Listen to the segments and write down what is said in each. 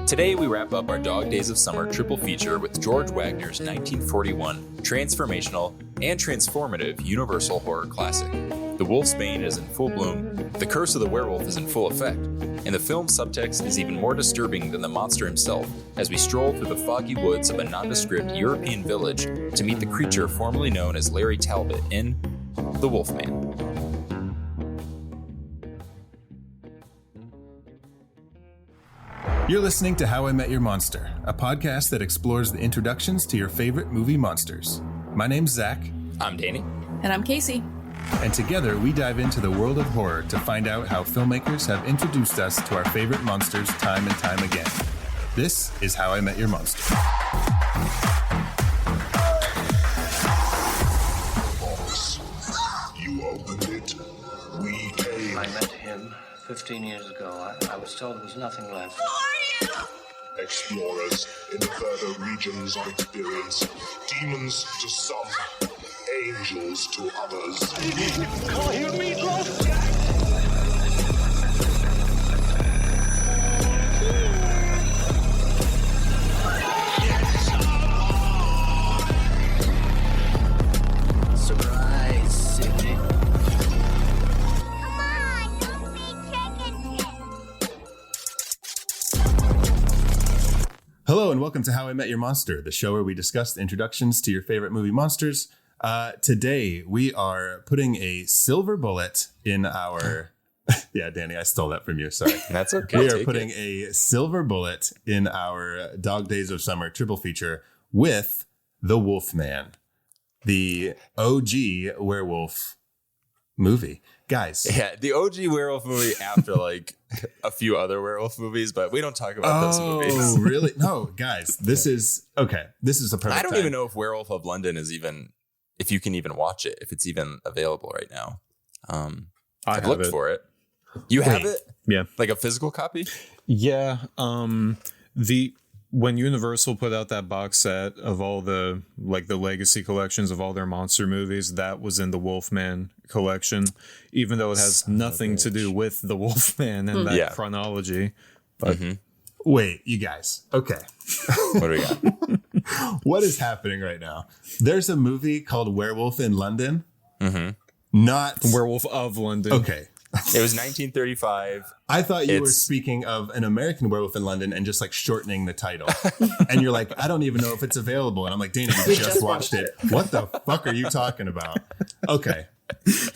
Today we wrap up our Dog Days of Summer triple feature with George Waggner's 1941 transformational and transformative universal horror classic. The wolf's bane is in full bloom, the curse of the werewolf is in full effect, and the film's subtext is even more disturbing than the monster himself as we stroll through the foggy woods of a nondescript European village to meet the creature formerly known as Larry Talbot in The Wolfman. You're listening to How I Met Your Monster, a podcast that explores the introductions to your favorite movie monsters. My name's Zach. I'm Danny. And I'm Casey. And together we dive into the world of horror to find out how filmmakers have introduced us to our favorite monsters time and time again. This is How I Met Your Monster. Box. You opened it. We came. I met him 15 years ago. I was told there was nothing left. Explorers in further regions of experience. Demons to some, angels to others. Call you Meatloaf! Surprise, Sydney. Come on, don't be chicken shit. Hello and welcome to How I Met Your Monster, the show where we discuss the introductions to your favorite movie monsters. Today we are putting a silver bullet in our... Yeah, Danny, I stole that from you. Sorry. That's okay. We are putting a silver bullet in our Dog Days of Summer triple feature with The Wolfman, the OG werewolf movie. Guys. Yeah, the OG werewolf movie after like a few other werewolf movies, but we don't talk about those movies. Oh, really? No, guys, this is okay. This is the perfect I don't time. even know if Werewolf of London is even, if you can even watch it, if it's even available right now. I've looked for it. You have it? Yeah. Like a physical copy? Yeah. When Universal put out that box set of all the legacy collections of all their monster movies, that was in the Wolfman collection, even though it has nothing to do with the Wolfman and that chronology. But Wait, you guys. Okay. What do we got? What is happening right now? There's a movie called Werewolf in London. Mm-hmm. Not Werewolf of London. Okay. It was 1935. I thought you were speaking of an American Werewolf in London and just like shortening the title. And you're like, I don't even know if it's available. And I'm like, Dana, we just watched it. What the fuck are you talking about? Okay.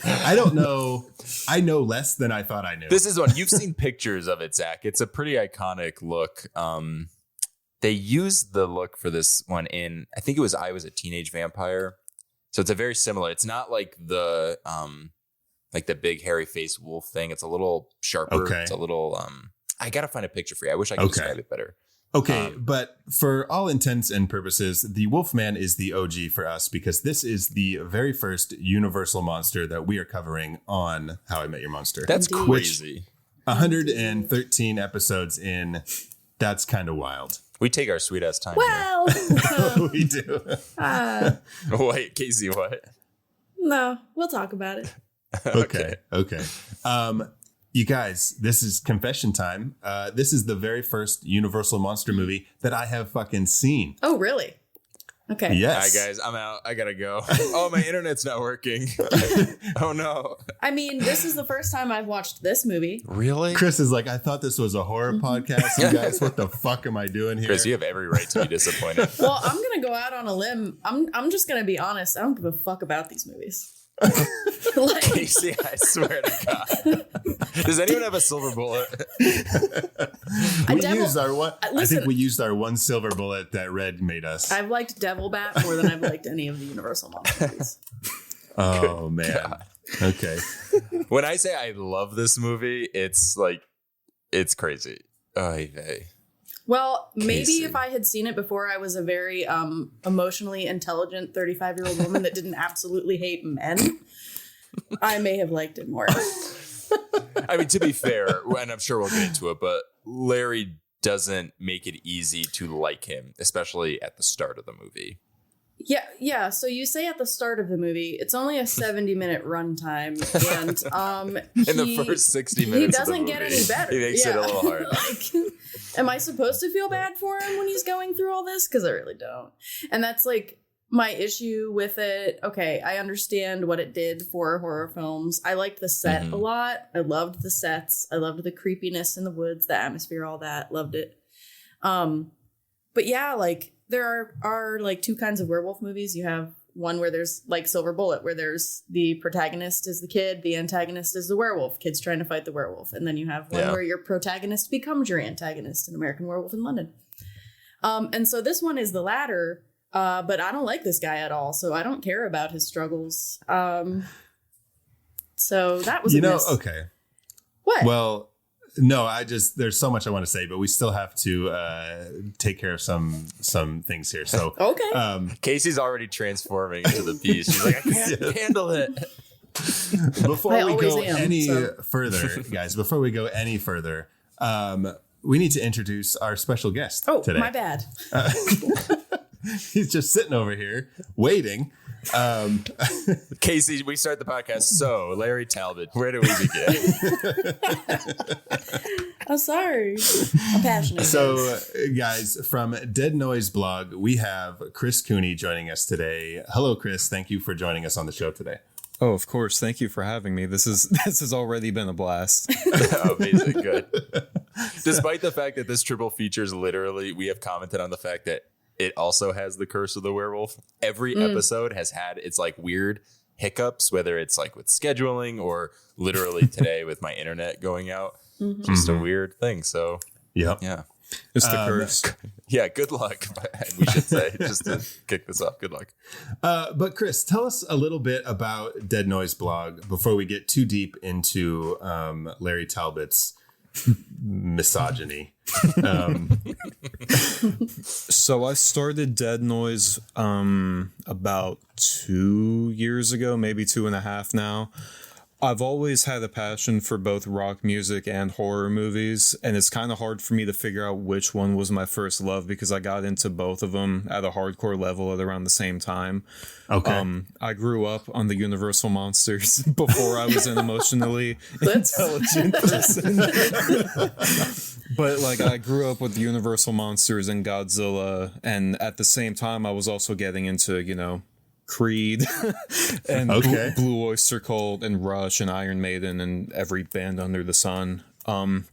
I don't know. I know less than I thought I knew. This is one. You've seen pictures of it, Zach. It's a pretty iconic look. They used the look for this one in, I think it was I Was a Teenage Vampire. So it's a very similar. It's not like the big hairy face wolf thing. It's a little sharper. Okay. It's a little, I got to find a picture for you. I wish I could describe it better. Okay, but for all intents and purposes, the Wolfman is the OG for us because this is the very first universal monster that we are covering on How I Met Your Monster. That's crazy. 113 episodes in, that's kind of wild. We take our sweet ass time. Well, We do. Wait, Casey, what? no, we'll talk about it. Okay. You guys, this is confession time. This is the very first Universal monster movie that I have fucking seen. Oh, really? Okay. Yes. All right, guys, I'm out. I gotta go. Oh, my internet's not working. Oh, no. I mean, this is the first time I've watched this movie. Really? Chris is like, I thought this was a horror podcast. You guys, what the fuck am I doing here? Chris, you have every right to be disappointed. Well, I'm going to go out on a limb. I'm just going to be honest. I don't give a fuck about these movies. Like, Casey, I swear to God. Does anyone have a silver bullet? I think we used our one silver bullet that Red made us. I've liked Devil Bat more than I've liked any of the Universal monster movies. Oh, man. God. Okay. When I say I love this movie, it's like, it's crazy. Well, maybe Casey. if I had seen it before I was a very emotionally intelligent 35-year-old woman that didn't absolutely hate men, I may have liked it more. I mean, to be fair, and I'm sure we'll get into it, but Larry doesn't make it easy to like him, especially at the start of the movie. Yeah. So you say at the start of the movie, it's only a 70-minute runtime, and in the first 60 minutes, he doesn't of the get movie, any better. He makes it a little hard. am I supposed to feel bad for him when he's going through all this? Because I really don't. And that's like my issue with it. Okay, I understand what it did for horror films. I liked the set a lot. I loved the sets. I loved the creepiness in the woods, the atmosphere, all that. Loved it. But yeah, like there are like two kinds of werewolf movies. You have one where there's like Silver Bullet, where there's the protagonist is the kid, the antagonist is the werewolf, kids trying to fight the werewolf. And then you have one where your protagonist becomes your antagonist in American Werewolf in London. And so this one is the latter, but I don't like this guy at all. So I don't care about his struggles. So that was okay. What? Well, no, there's so much I want to say, but we still have to take care of some things here. So, okay. Casey's already transforming into the beast. She's like, I can't handle it. Before we go any further, guys, we need to introduce our special guest today. My bad. He's just sitting over here waiting. Casey, we start the podcast. So, Larry Talbot, where do we begin? I'm sorry. I'm passionate. So, guys, from Dead Noise blog, we have Chris Cooney joining us today. Hello, Chris. Thank you for joining us on the show today. Oh, of course. Thank you for having me. This has already been a blast. Amazing. Good. Despite the fact that this triple features literally, we have commented on the fact that it also has the curse of the werewolf. Every episode has had its like weird hiccups, whether it's like with scheduling or literally today with my internet going out. Just a weird thing. So, yeah. It's the curse. Yeah, good luck, we should say, just to kick this off. Good luck. But Chris, tell us a little bit about Dead Noise blog before we get too deep into Larry Talbot's misogyny. So I started Dead Noise about 2 years ago, maybe 2.5 now. I've always had a passion for both rock music and horror movies, and it's kind of hard for me to figure out which one was my first love because I got into both of them at a hardcore level at around the same time. Okay. I grew up on the Universal monsters before I was an emotionally intelligent person. But like I grew up with the Universal monsters and Godzilla, and at the same time I was also getting into, Creed and Blue Oyster Cult and Rush and Iron Maiden and every band under the sun. The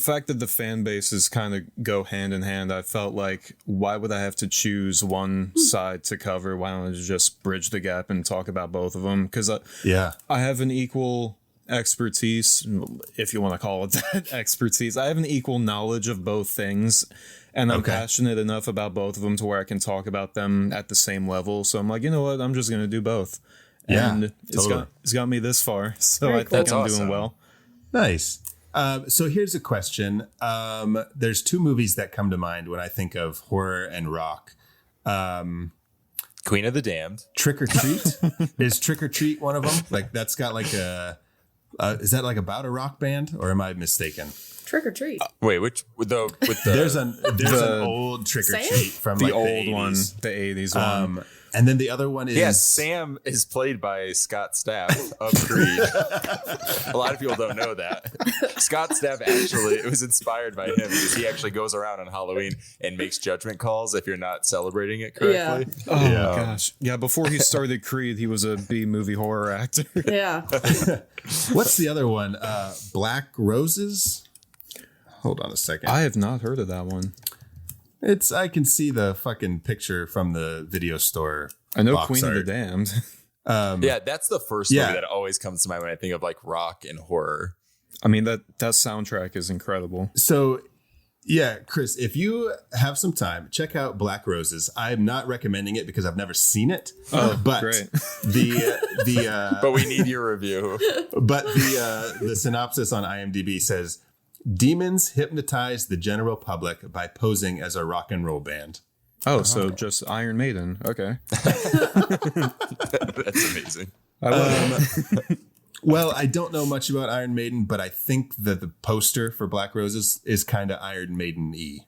fact that the fan bases kind of go hand in hand, I felt like, why would I have to choose one side to cover? Why don't I just bridge the gap and talk about both of them? Because I have an equal expertise, if you want to call it that, expertise. I have an equal knowledge of both things. And I'm passionate enough about both of them to where I can talk about them at the same level. So I'm like, you know what? I'm just going to do both. And it's got me this far. So I think I'm doing well. Nice. So here's a question. There's two movies that come to mind when I think of horror and rock. Queen of the Damned. Trick or Treat. Is Trick or Treat one of them? Like that's got like is that like about a rock band or am I mistaken? Trick or Treat. Wait, which with the there's an old Trick or Treat from the like old the 80s. one, the 80s one. And then the other one is Sam is played by Scott Stapp of Creed. A lot of people don't know that. Scott Stapp actually, it was inspired by him because he actually goes around on Halloween and makes judgment calls if you're not celebrating it correctly. Oh my gosh. Yeah, before he started Creed, he was a B-movie horror actor. Yeah. What's the other one? Black Roses? Hold on a second. I have not heard of that one. I can see the fucking picture from the video store. I know box Queen art. of the Damned. Yeah, that's the first movie that always comes to mind when I think of like rock and horror. I mean, that soundtrack is incredible. So, yeah, Chris, if you have some time, check out Black Roses. I'm not recommending it because I've never seen it. But great. But we need your review. But the synopsis on IMDb says, demons hypnotize the general public by posing as a rock and roll band. Oh, so just Iron Maiden. Okay. That's amazing. Well, I don't know much about Iron Maiden, but I think that the poster for Black Roses is kind of Iron Maiden-y.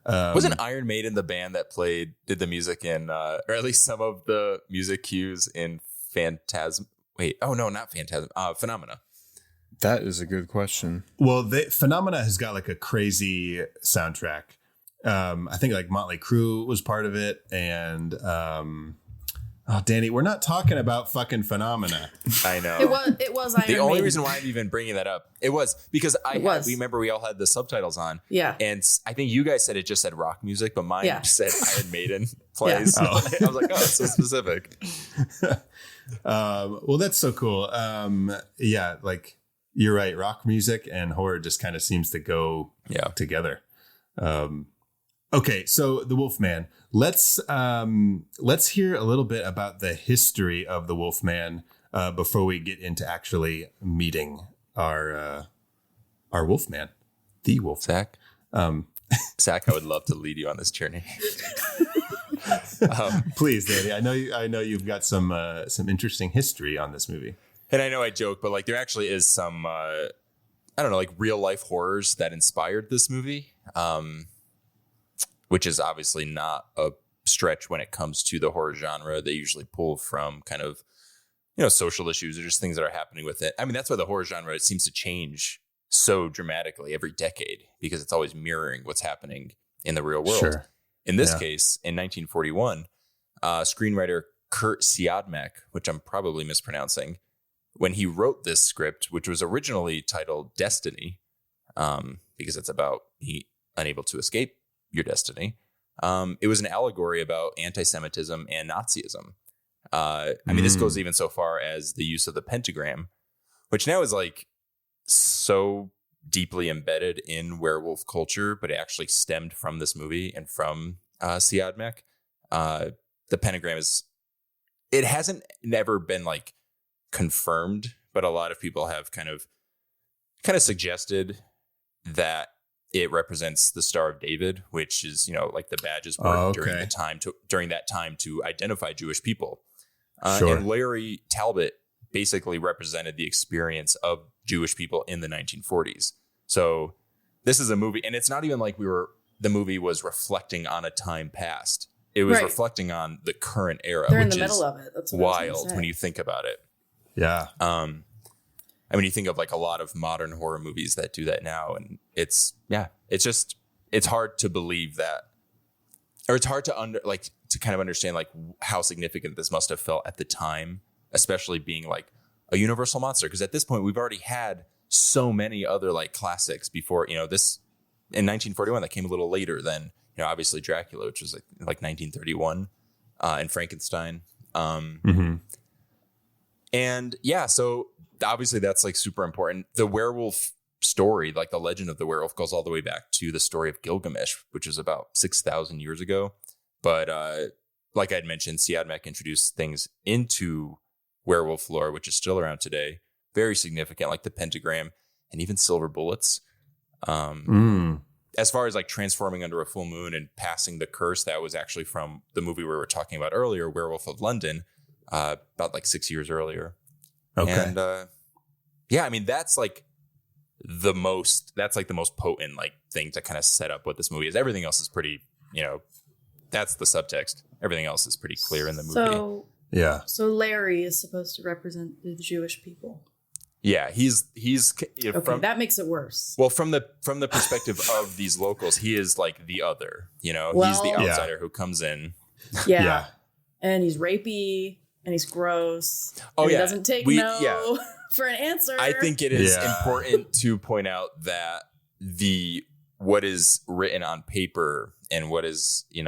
Wasn't Iron Maiden the band that did the music in, or at least some of the music cues in Phantasm? Wait, oh no, not Phantasm. Phenomena. That is a good question. Well, Phenomena has got like a crazy soundtrack. I think like Motley Crue was part of it, and Danny, we're not talking about fucking Phenomena. I know. It was Iron the only Maiden. reason why I'm even bringing that up, it was because we remember we all had the subtitles on. Yeah. And I think you guys said it just said rock music, but mine said Iron Maiden plays. Yeah. I was like, oh, it's so specific. Well, that's so cool. Yeah, like you're right. Rock music and horror just kind of seems to go together. Okay, so the Wolfman. Let's hear a little bit about the history of the Wolfman before we get into actually meeting our Wolfman, the Wolf. Zach, Zach, I would love to lead you on this journey. Please, Danny. I know you've got some interesting history on this movie. And I know I joke, but like there actually is some I don't know, like real life horrors that inspired this movie. Which is obviously not a stretch when it comes to the horror genre. They usually pull from kind of, social issues or just things that are happening with it. I mean, that's why the horror genre, it seems to change so dramatically every decade because it's always mirroring what's happening in the real world. Sure. In this case, in 1941, screenwriter Kurt Siodmak, which I'm probably mispronouncing, when he wrote this script, which was originally titled Destiny, because it's about being unable to escape your destiny. It was an allegory about anti-Semitism and Nazism. I mean, this goes even so far as the use of the pentagram, which now is like so deeply embedded in werewolf culture, but it actually stemmed from this movie and from Siodmak. The pentagram it hasn't never been like confirmed, but a lot of people have kind of suggested that it represents the Star of David, which is, like the badges were during that time to identify Jewish people. And Larry Talbot basically represented the experience of Jewish people in the 1940s. So this is a movie, and it's not even like the movie was reflecting on a time past. It was reflecting on the current era, They're which in the is middle of it. That's what wild when you think about it. Yeah. I mean, you think of like a lot of modern horror movies that do that now, and it's hard to believe that, or it's hard to kind of understand like how significant this must have felt at the time, especially being like a universal monster. Because at this point, we've already had so many other like classics before, this in 1941 that came a little later than, obviously Dracula, which was like 1931, and Frankenstein. And yeah, so obviously that's like super important. The werewolf story, like the legend of the werewolf, goes all the way back to the story of Gilgamesh, which was about 6,000 years ago. But like I'd mentioned, Siodmak introduced things into werewolf lore, which is still around today. Very significant, like the pentagram and even silver bullets. As far as like transforming under a full moon and passing the curse, that was actually from the movie we were talking about earlier, Werewolf of London, about like 6 years earlier. Okay. And yeah, I mean, that's like the most potent like thing to kind of set up what this movie is. Everything else is pretty, that's the subtext. Everything else is pretty clear in the movie. So Larry is supposed to represent the Jewish people. Yeah, he's okay, that makes it worse. Well, from the perspective of these locals, he is like the other, he's the outsider who comes in. Yeah. And he's rapey and he's gross. He doesn't take for an answer. I think it is important to point out that what is written on paper and what is, the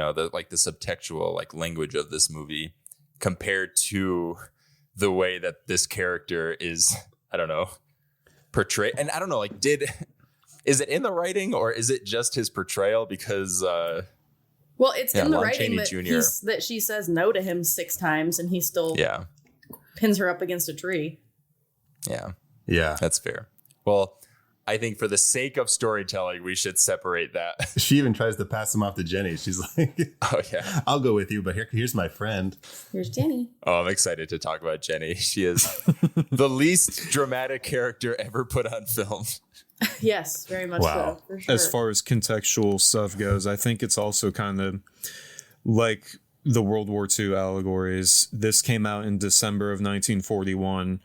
subtextual like language of this movie compared to the way that this character is, I don't know, portrayed. And I don't know, like, is it in the writing or is it just his portrayal? Because, well, it's in the Lon writing Chaney that she says no to him 6 times and he still pins her up against a tree. Yeah. Yeah. That's fair. Well, I think for the sake of storytelling, we should separate that. She even tries to pass him off to Jenny. She's like, "Oh yeah, I'll go with you, but here's my friend. Here's Jenny." Oh, I'm excited to talk about Jenny. She is the least dramatic character ever put on film. Yes, very much so. For sure. As far as contextual stuff goes, I think it's also kind of like the World War II allegories. This came out in December of 1941.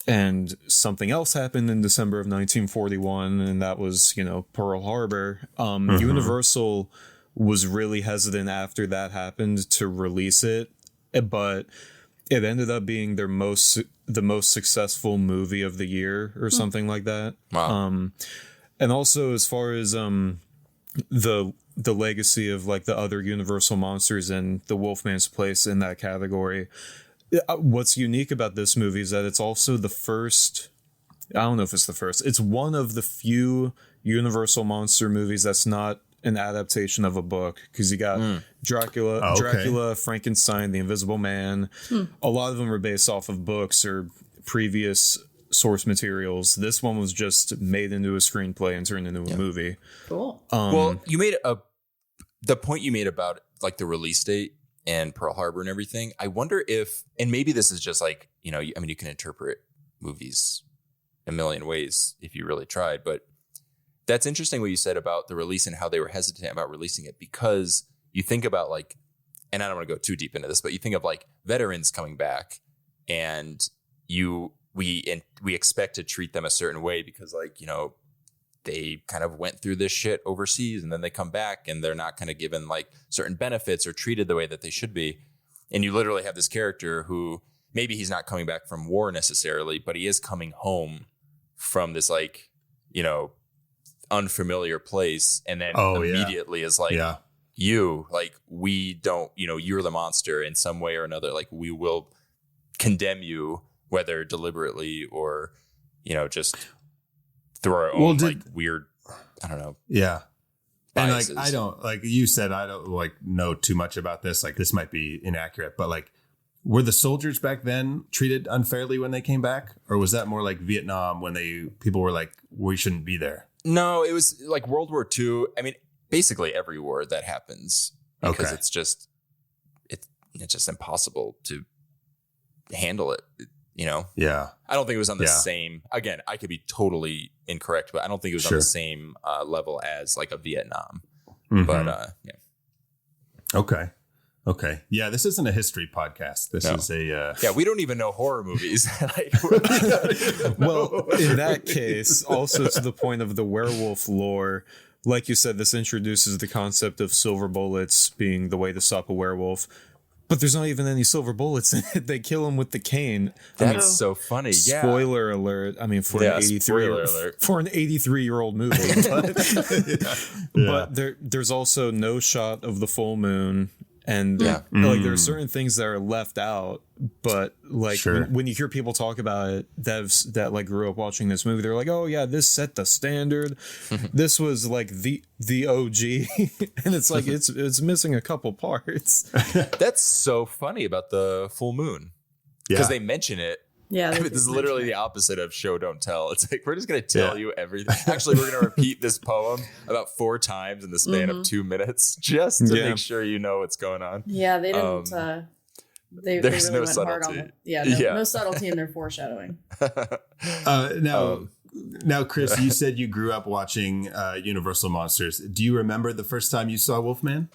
And something else happened in December of 1941, and that was, Pearl Harbor. Universal was really hesitant after that happened to release it, but it ended up being the most successful movie of the year or something like that. Wow. And also, as far as the legacy of like the other Universal monsters and the Wolfman's place in that category, what's unique about this movie is that it's also the first. I don't know if it's the first. It's one of the few Universal monster movies that's not an adaptation of a book, because you got Dracula, Frankenstein, The Invisible Man. A lot of them are based off of books or previous source materials. This one was just made into a screenplay and turned into a movie. Cool. Well, you made the point you made about like the release date and Pearl Harbor and everything. I wonder if, and maybe this is just like, you can interpret movies a million ways if you really tried, but that's interesting what you said about the release and how they were hesitant about releasing it, because you think about like, and I don't want to go too deep into this, but you think of like veterans coming back, and we expect to treat them a certain way because like, they kind of went through this shit overseas, and then they come back and they're not kind of given like certain benefits or treated the way that they should be. And you literally have this character who maybe he's not coming back from war necessarily, but he is coming home from this like, unfamiliar place, and then immediately is like, we don't, you're the monster in some way or another, like we will condemn you, whether deliberately or just through our own weird, I don't know, biases. And like I don't, like you said, I don't like know too much about this, like this might be inaccurate, but like, were the soldiers back then treated unfairly when they came back, or was that more like Vietnam when people were like, we shouldn't be there? No, it was like World War II. I mean, basically every war that happens, because it's just impossible to handle it. Yeah. I don't think it was on the same. Again, I could be totally incorrect, but I don't think it was on the same level as like a Vietnam. Mm-hmm. But Okay. Yeah, this isn't a history podcast. This is a... we don't even know horror movies. Well, in that case, also to the point of the werewolf lore, like you said, this introduces the concept of silver bullets being the way to stop a werewolf. But there's not even any silver bullets in it. They kill him with the cane. That's so funny. Yeah. Spoiler alert. I mean, for an 83-year-old movie. But there's also no shot of the full moon. And like there are certain things that are left out, but like when you hear people talk about it, devs that like grew up watching this movie, they're like, oh yeah, this set the standard. This was like the OG, and it's like it's missing a couple parts. That's so funny about the full moon, because they mention it. Yeah, this is literally the opposite of show don't tell. It's like, we're just going to tell you everything. Actually, we're going to repeat this poem about 4 times in the span of 2 minutes, just to make sure you know what's going on. Yeah, they didn't. There's really no subtlety. No subtlety in their foreshadowing. Now, Chris, you said you grew up watching Universal Monsters. Do you remember the first time you saw Wolfman?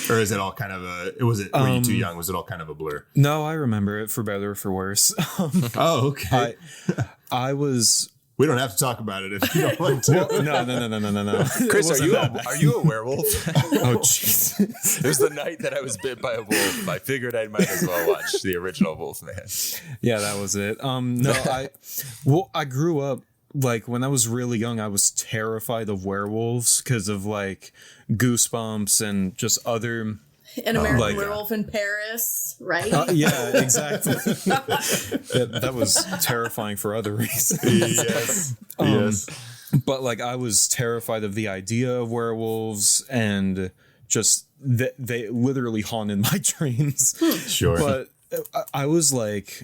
Or is it all kind of were you too young? Was it all kind of a blur? No, I remember it, for better or for worse. Okay. I was... We don't have to talk about it if you don't want to. No. Chris, are you a werewolf? Oh, jeez. It was the night that I was bit by a wolf. I figured I might as well watch the original Wolfman. Yeah, that was it. I grew up, like, when I was really young, I was terrified of werewolves because of like Goosebumps and just other... An American Werewolf in Paris, right? Yeah, exactly. that was terrifying for other reasons. Yes. But like, I was terrified of the idea of werewolves, and just they literally haunted my dreams. Sure. But I was like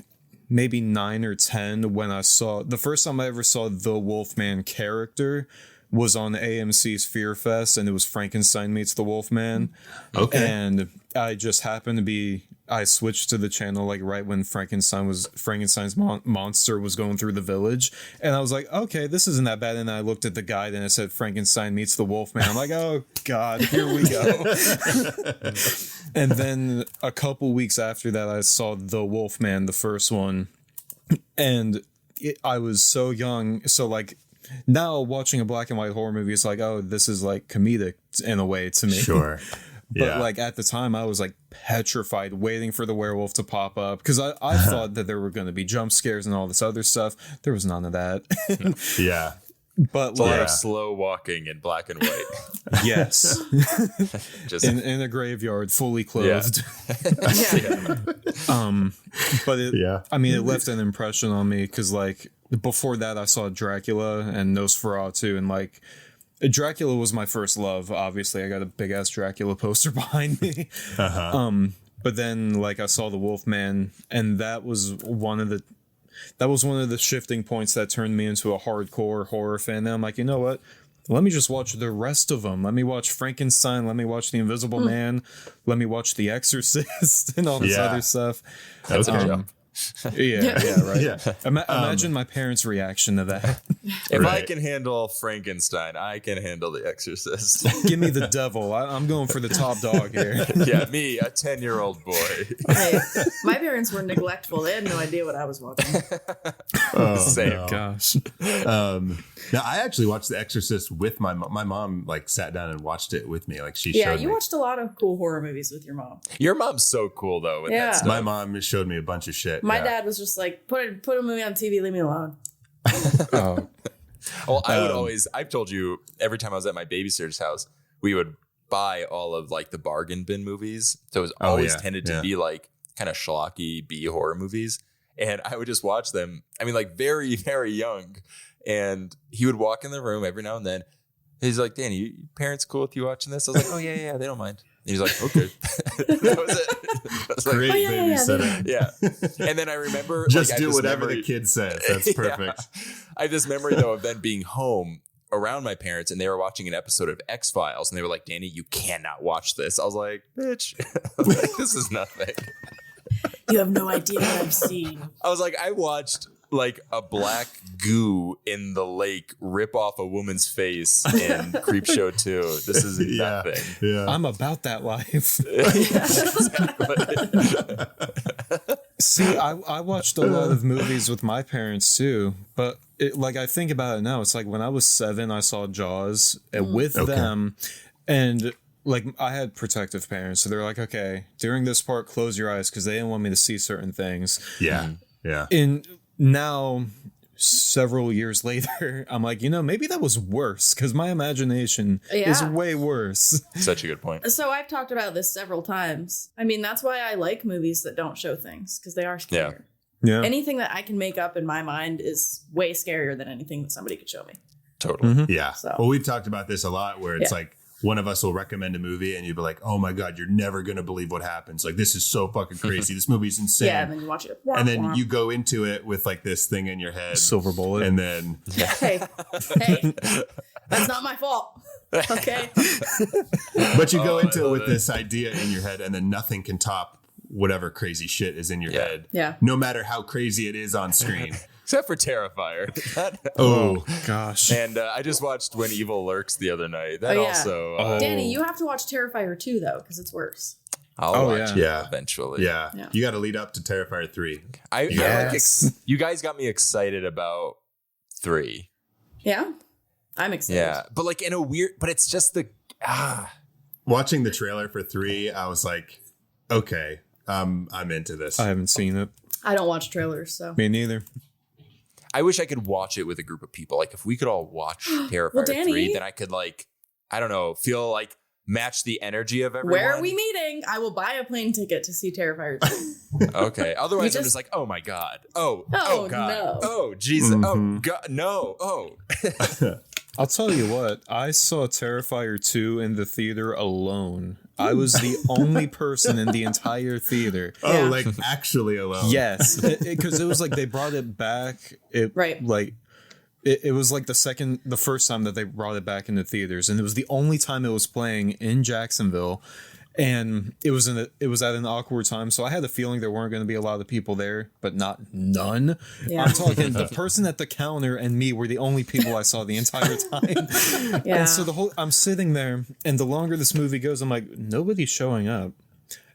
maybe 9 or 10 when I saw the first time I ever saw the Wolfman character was on AMC's Fear Fest, and it was Frankenstein meets the Wolfman. Okay. And I just happened to be, I switched to the channel like right when Frankenstein's monster was going through the village. And I was like, okay, this isn't that bad. And I looked at the guide and it said Frankenstein meets the Wolfman. I'm like, oh God, here we go. And then a couple weeks after that, I saw the Wolfman, the first one. And I was so young. So like now watching a black and white horror movie, it's like, oh, this is like comedic in a way to me. Sure. But like at the time I was like petrified waiting for the werewolf to pop up because I thought that there were going to be jump scares and all this other stuff. There was none of that. Yeah. But It's a lot like, of slow walking in black and white. yes, Just in a graveyard, fully clothed. But it, I mean, it left an impression on me because like before that I saw Dracula and Nosferatu, and like Dracula was my first love. Obviously, I got a big ass Dracula poster behind me. But then like I saw the Wolfman, and that was one of the shifting points that turned me into a hardcore horror fan. And I'm like, you know what? Let me just watch the rest of them. Let me watch Frankenstein. Let me watch The Invisible Man. Let me watch The Exorcist and all this other stuff. that's a jump. Right. Imagine my parents' reaction to that. If I can handle Frankenstein, I can handle The Exorcist. Give me the devil. I'm going for the top dog here. Yeah, me, a 10-year-old boy. Hey, my parents were neglectful. They had no idea what I was watching. Same. no. Gosh. Now I actually watched The Exorcist with my mom. My mom like sat down and watched it with me. Like she showed me. Watched a lot of cool horror movies with your mom. Your mom's so cool though with that stuff. My mom showed me a bunch of shit. My dad was just like, put a movie on TV, leave me alone. Oh. Well, I would always, I've told you, every time I was at my babysitter's house, we would buy all of like the bargain bin movies. So it was always tended to be like kind of schlocky B horror movies. And I would just watch them. I mean, like very, very young. And he would walk in the room every now and then. He's like, Danny, your parents cool with you watching this? I was like, oh, yeah, they don't mind. And he's like, okay. That was it. Great like, babysitter. Yeah. And then I remember. Just like, do whatever the kid says. That's perfect. I have this memory, though, of then being home around my parents, and they were watching an episode of X-Files, and they were like, Danny, you cannot watch this. I was like, bitch, this is nothing. You have no idea what I've seen. I was like, I watched like a black goo in the lake rip off a woman's face in Creepshow 2. This is nothing. Yeah. I'm about that life. See, I watched a lot of movies with my parents too, but like I think about it now, it's like when I was 7, I saw Jaws with them, and like I had protective parents, so they're like, okay, during this part, close your eyes because they didn't want me to see certain things. Yeah. Yeah. And now, several years later, I'm like, maybe that was worse because my imagination is way worse. Such a good point. So I've talked about this several times. I mean, that's why I like movies that don't show things, because they are scarier. Yeah. Anything that I can make up in my mind is way scarier than anything that somebody could show me. Totally. Mm-hmm. Yeah. So. Well, we've talked about this a lot where it's like one of us will recommend a movie and you'd be like, oh my God, you're never going to believe what happens. Like, this is so fucking crazy. This movie's insane. Yeah, and then you watch it. And then you go into it with like this thing in your head. Silver bullet. And then. Hey, that's not my fault. Okay. But you go into it with this idea in your head and then nothing can top whatever crazy shit is in your head. Yeah. No matter how crazy it is on screen. Except for Terrifier. Oh, gosh. And I just watched When Evil Lurks the other night. That also. Danny, you have to watch Terrifier 2, though, because it's worse. I'll watch it Yeah. eventually. Yeah. You got to lead up to Terrifier 3. You guys got me excited about 3. Yeah. I'm excited. Yeah. But like in a weird, but it's just the, Watching the trailer for 3, I was like, okay, I'm into this. I haven't seen it. I don't watch trailers, so. Me neither. I wish I could watch it with a group of people. Like if we could all watch Terrifier 3, then I could like, I don't know, feel like match the energy of everyone. Where are we meeting? I will buy a plane ticket to see Terrifier 2. Okay. Otherwise, I'm just like, oh my God. Oh God. No. Oh, Jesus. Oh, God. No. Oh. I'll tell you what, I saw Terrifier 2 in the theater alone. I was the only person in the entire theater. Oh, like actually alone. Yes, because it was like they brought it back. Right. Like it was like the first time that they brought it back into theaters, and it was the only time it was playing in Jacksonville. And it was at an awkward time, so I had a feeling there weren't going to be a lot of people there, but none. Yeah. I'm talking the person at the counter and me were the only people I saw the entire time. Yeah. And so I'm sitting there, and the longer this movie goes, I'm like, nobody's showing up.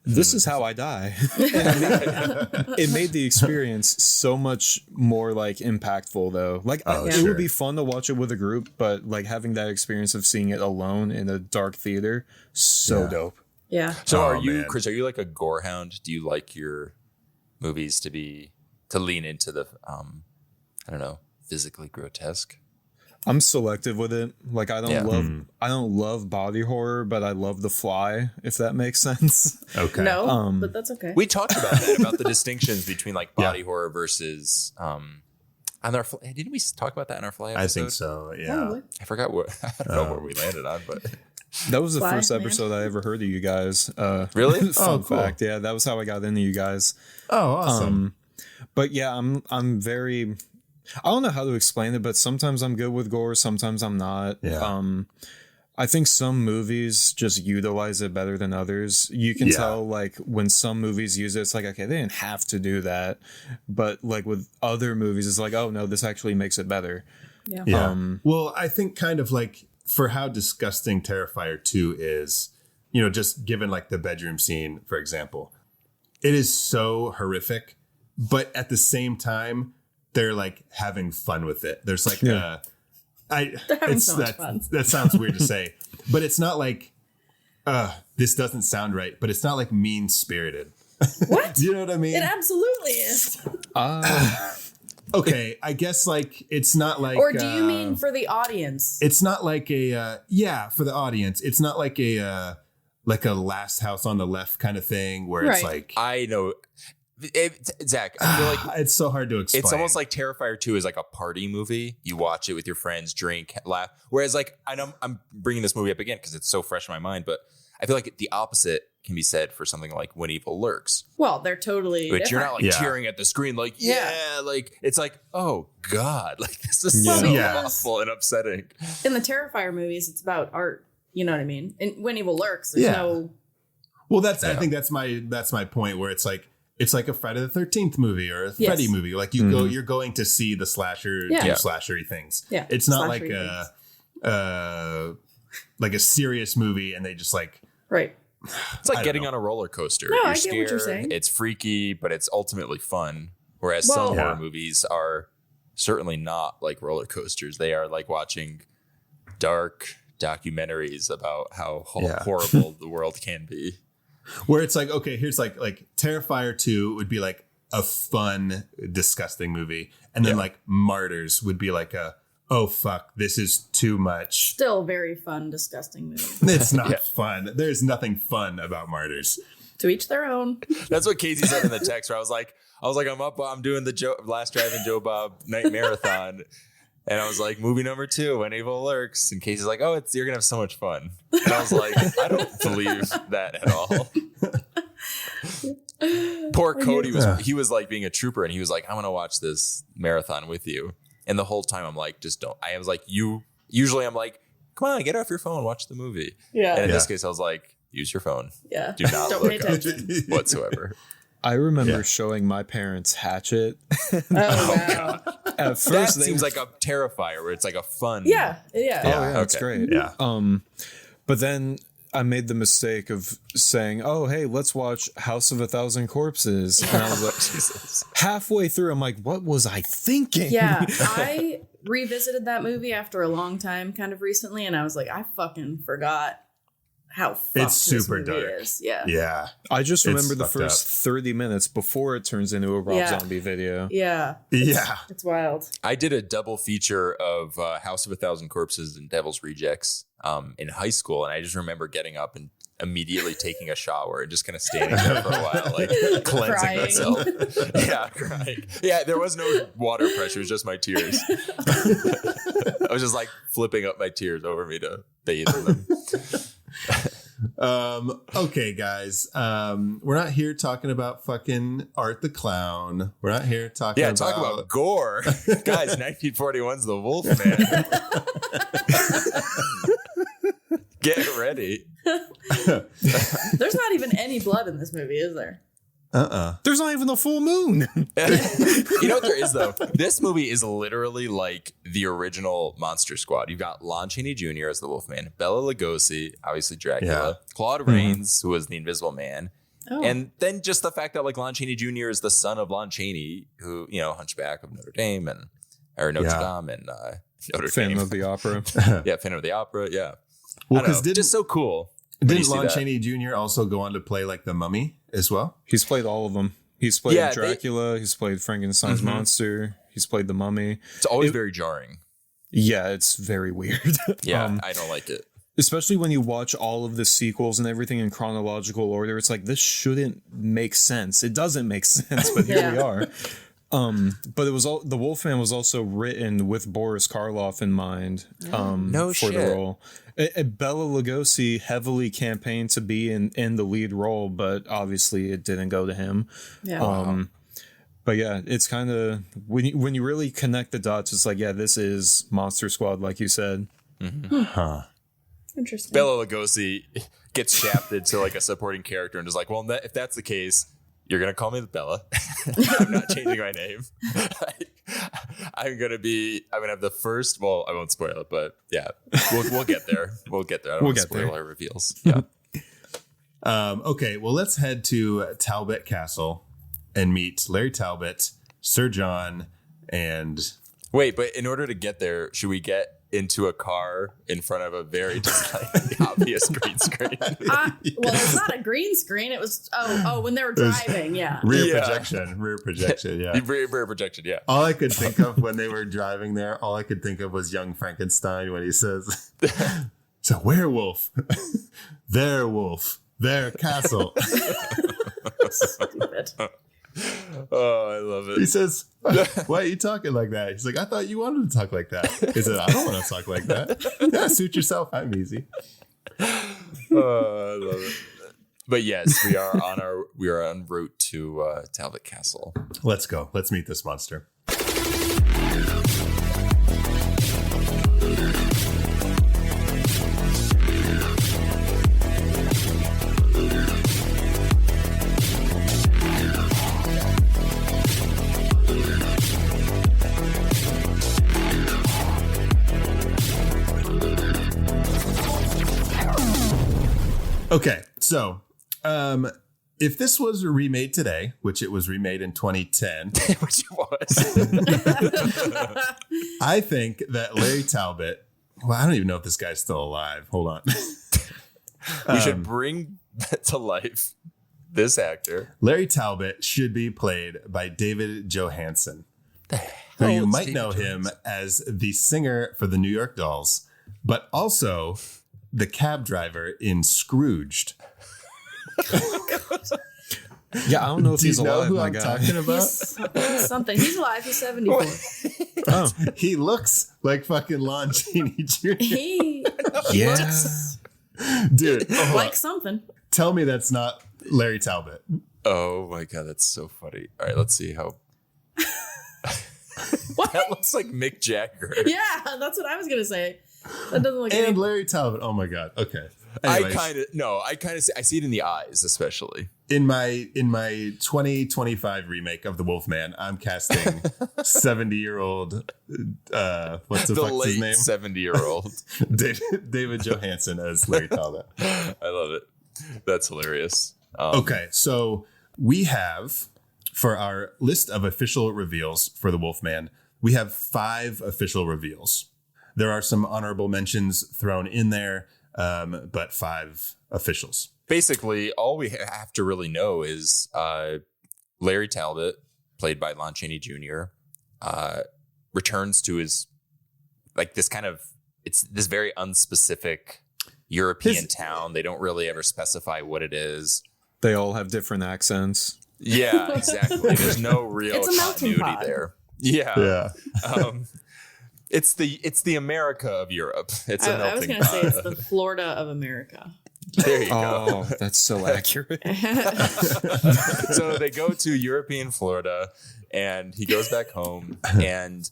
this is how I die. It made the experience so much more like impactful though. Like it would be fun to watch it with a group, but like having that experience of seeing it alone in a dark theater, so dope. Yeah. So are you, Chris, are you like a gore hound? Do you like your movies to lean into the, I don't know, physically grotesque? I'm selective with it. Like I don't love body horror, but I love The Fly, if that makes sense. Okay. No, but that's okay. We talked about that, about the distinctions between like body horror versus on our didn't we talk about that in our Fly episode? I think so. Yeah. Probably. I forgot what I don't know where we landed on, but that was the Fly, first man. episode I ever heard of you guys. Really? Fun cool. fact. Yeah, that was how I got into you guys. Oh, awesome. But yeah, I'm very. I don't know how to explain it, but sometimes I'm good with gore, sometimes I'm not. Yeah. I think some movies just utilize it better than others. You can tell, like, when some movies use it, it's like, okay, they didn't have to do that. But, like, with other movies, it's like, oh, no, this actually makes it better. Yeah. Yeah. Well, I think kind of like for how disgusting Terrifier 2 is, you know, just given like the bedroom scene, for example, it is so horrific, but at the same time, they're like having fun with it. There's like They're having so much fun. That sounds weird to say, but it's not like this doesn't sound right, but it's not like mean spirited. What? You know what I mean? It absolutely is. Okay, I guess like it's not like. Or do you mean for the audience? It's not like a for the audience. It's not like a Last House on the Left kind of thing where it's like I know. Zach, I feel like it's so hard to explain. It's almost like Terrifier 2 is like a party movie. You watch it with your friends, drink, laugh. Whereas like I know I'm bringing this movie up again because it's so fresh in my mind, but I feel like the opposite can be said for something like When Evil Lurks. Well, they're totally But different. you're not like cheering at the screen like, like it's like, oh God, like this is so awful and upsetting. In the Terrifier movies, it's about art. You know what I mean? In When Evil Lurks, there's no. Well, I think that's my point where it's like a Friday the 13th movie or a Freddy movie. Like you're going to see the slasher do slashery things. Yeah. It's not like a serious movie and they just like It's like getting on a roller coaster. No, you're I scared, get what you're saying. It's freaky, but it's ultimately fun. Whereas some horror movies are certainly not like roller coasters. They are like watching dark documentaries about how horrible the world can be. Where it's like, okay, here's like Terrifier 2 would be like a fun, disgusting movie. And then like Martyrs would be like oh fuck, this is too much. Still very fun, disgusting movie. It's not fun. There's nothing fun about Martyrs. To each their own. That's what Casey said in the text where I was like, I'm doing the Last Drive-In Joe Bob night marathon. And I was like, movie number 2, When Evil Lurks. And Casey's like, oh, you're going to have so much fun. And I was like, I don't believe that at all. Poor Cody he was like being a trooper and he was like, I'm going to watch this marathon with you. And the whole time I'm like, just don't. I was like, usually I'm like, come on, get off your phone, watch the movie. Yeah. And in this case, I was like, use your phone. Yeah. Do not don't look pay attention whatsoever. I remember showing my parents Hatchet. Oh, wow. At first, that seems like a Terrifier where it's like a fun. Yeah. That's great. Yeah. But then I made the mistake of saying, oh, hey, let's watch House of a Thousand Corpses. And I was like, Jesus. Halfway through, I'm like, what was I thinking? Yeah. I revisited that movie after a long time kind of recently. And I was like, I fucking forgot how fucked it's super this movie dark. is. Yeah. Yeah. I just remember the first up. 30 minutes before it turns into a Rob Zombie video. Yeah. Yeah. It's wild. I did a double feature of House of a Thousand Corpses and Devil's Rejects in high school. And I just remember getting up and immediately taking a shower and just kind of standing there for a while, like cleansing Crying. myself. Yeah, crying. Yeah, there was no water pressure. It was just my tears. I was just like flipping up my tears over me to bathe in them. Okay, guys. We're not here talking about fucking Art the Clown. We're not here talking about... talk about gore. Guys, 1941's The Wolfman. Get ready. There's not even any blood in this movie, is there? There's not even a full moon. You know what there is, though? This movie is literally like the original Monster Squad. You've got Lon Chaney Jr. as the Wolfman, Bela Lugosi, obviously Dracula, Claude Rains, who was the Invisible Man, And then just the fact that like Lon Chaney Jr. is the son of Lon Chaney, who, Hunchback of Notre Dame or Notre Dame and Notre Dame. Phantom of the Opera. Yeah, Phantom of the Opera. Yeah. Well, because just so cool. Didn't Lon Chaney Jr. also go on to play like the Mummy as well? He's played all of them. He's played Dracula. He's played Frankenstein's monster. He's played the Mummy. It's always very jarring. Yeah, it's very weird. Yeah, I don't like it. Especially when you watch all of the sequels and everything in chronological order. It's like, this shouldn't make sense. It doesn't make sense, but here we are. But it was the Wolfman was also written with Boris Karloff in mind for the role. Bela Lugosi heavily campaigned to be in the lead role, but obviously it didn't go to him. Yeah. But yeah, it's kind of when you really connect the dots, it's like, yeah, this is Monster Squad, like you said. Mm-hmm. Huh. Interesting. Bela Lugosi gets shafted to like a supporting character and is like, well, if that's the case, you're going to call me Bella. I'm not changing my name. I'm going to have the first, well, I won't spoil it, but yeah, we'll get there. We'll get there. I don't want to spoil our reveals. Yeah. Okay. Well, let's head to Talbot Castle and meet Larry Talbot, Sir John, and... Wait, but in order to get there, should we get into a car in front of a very just like obvious green screen? Well, it's not a green screen. It was when they were driving. Yeah, rear projection. Yeah, rear projection. Yeah. All I could think of when they were driving there, was Young Frankenstein when he says, "It's a werewolf, their wolf, their castle." Stupid. Oh, I love it. He says, "Why are you talking like that?" He's like, "I thought you wanted to talk like that." He said, "I don't want to talk like that." Yeah, suit yourself. I'm easy. Oh, I love it. But yes, we are en route to Talbot Castle. Let's go. Let's meet this monster. Okay, so if this was remade today, which it was remade in 2010, which it was, I think that Larry Talbot, well, I don't even know if this guy's still alive. Hold on. We should bring to life this actor. Larry Talbot should be played by David Johansen, who you might know him as the singer for the New York Dolls, but also the cab driver in Scrooged. Yeah, I don't know if he's alive. Who I'm talking about? He's something. He's alive. He's 74. Oh, he looks like fucking Lon Chaney Jr. He looks Dude, like something. Tell me that's not Larry Talbot. Oh my god, that's so funny. All right, let's see how. What? That looks like Mick Jagger. Yeah, that's what I was gonna say. That doesn't look. And Larry Talbot. Oh my god. Okay. Anyways, I see it in the eyes, especially in my 2025 remake of The Wolfman. I'm casting 70-year-old. What's the fuck's his name? 70-year-old David Johansen as Larry Talbot. I love it. That's hilarious. Okay, so we have for our list of official reveals for The Wolfman, we have 5 official reveals. There are some honorable mentions thrown in there, but 5 officials. Basically, all we have to really know is Larry Talbot, played by Lon Chaney Jr., returns to his, like, this kind of, it's this very unspecific European town. They don't really ever specify what it is. They all have different accents. Yeah, exactly. There's no real continuity there. Yeah. It's the America of Europe. It's a melting pot. I was going to say it's the Florida of America. There you go. Oh, that's so accurate. So they go to European Florida, and he goes back home, and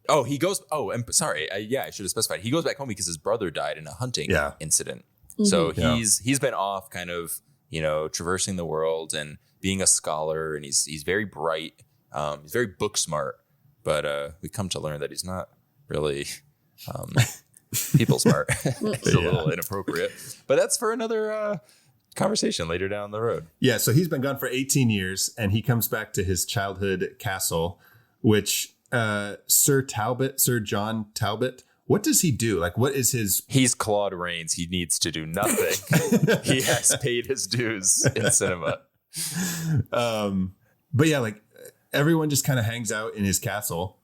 I'm sorry. I should have specified. He goes back home because his brother died in a hunting incident. Mm-hmm. So he's been off, kind of, traversing the world and being a scholar, and he's very bright. He's very book smart. But we come to learn that he's not really people smart. It's a little inappropriate. But that's for another conversation later down the road. Yeah, so he's been gone for 18 years, and he comes back to his childhood castle, which Sir John Talbot, what does he do? Like, what is his... He's Claude Rains. He needs to do nothing. He has paid his dues in cinema. But yeah, like, everyone just kind of hangs out in his castle.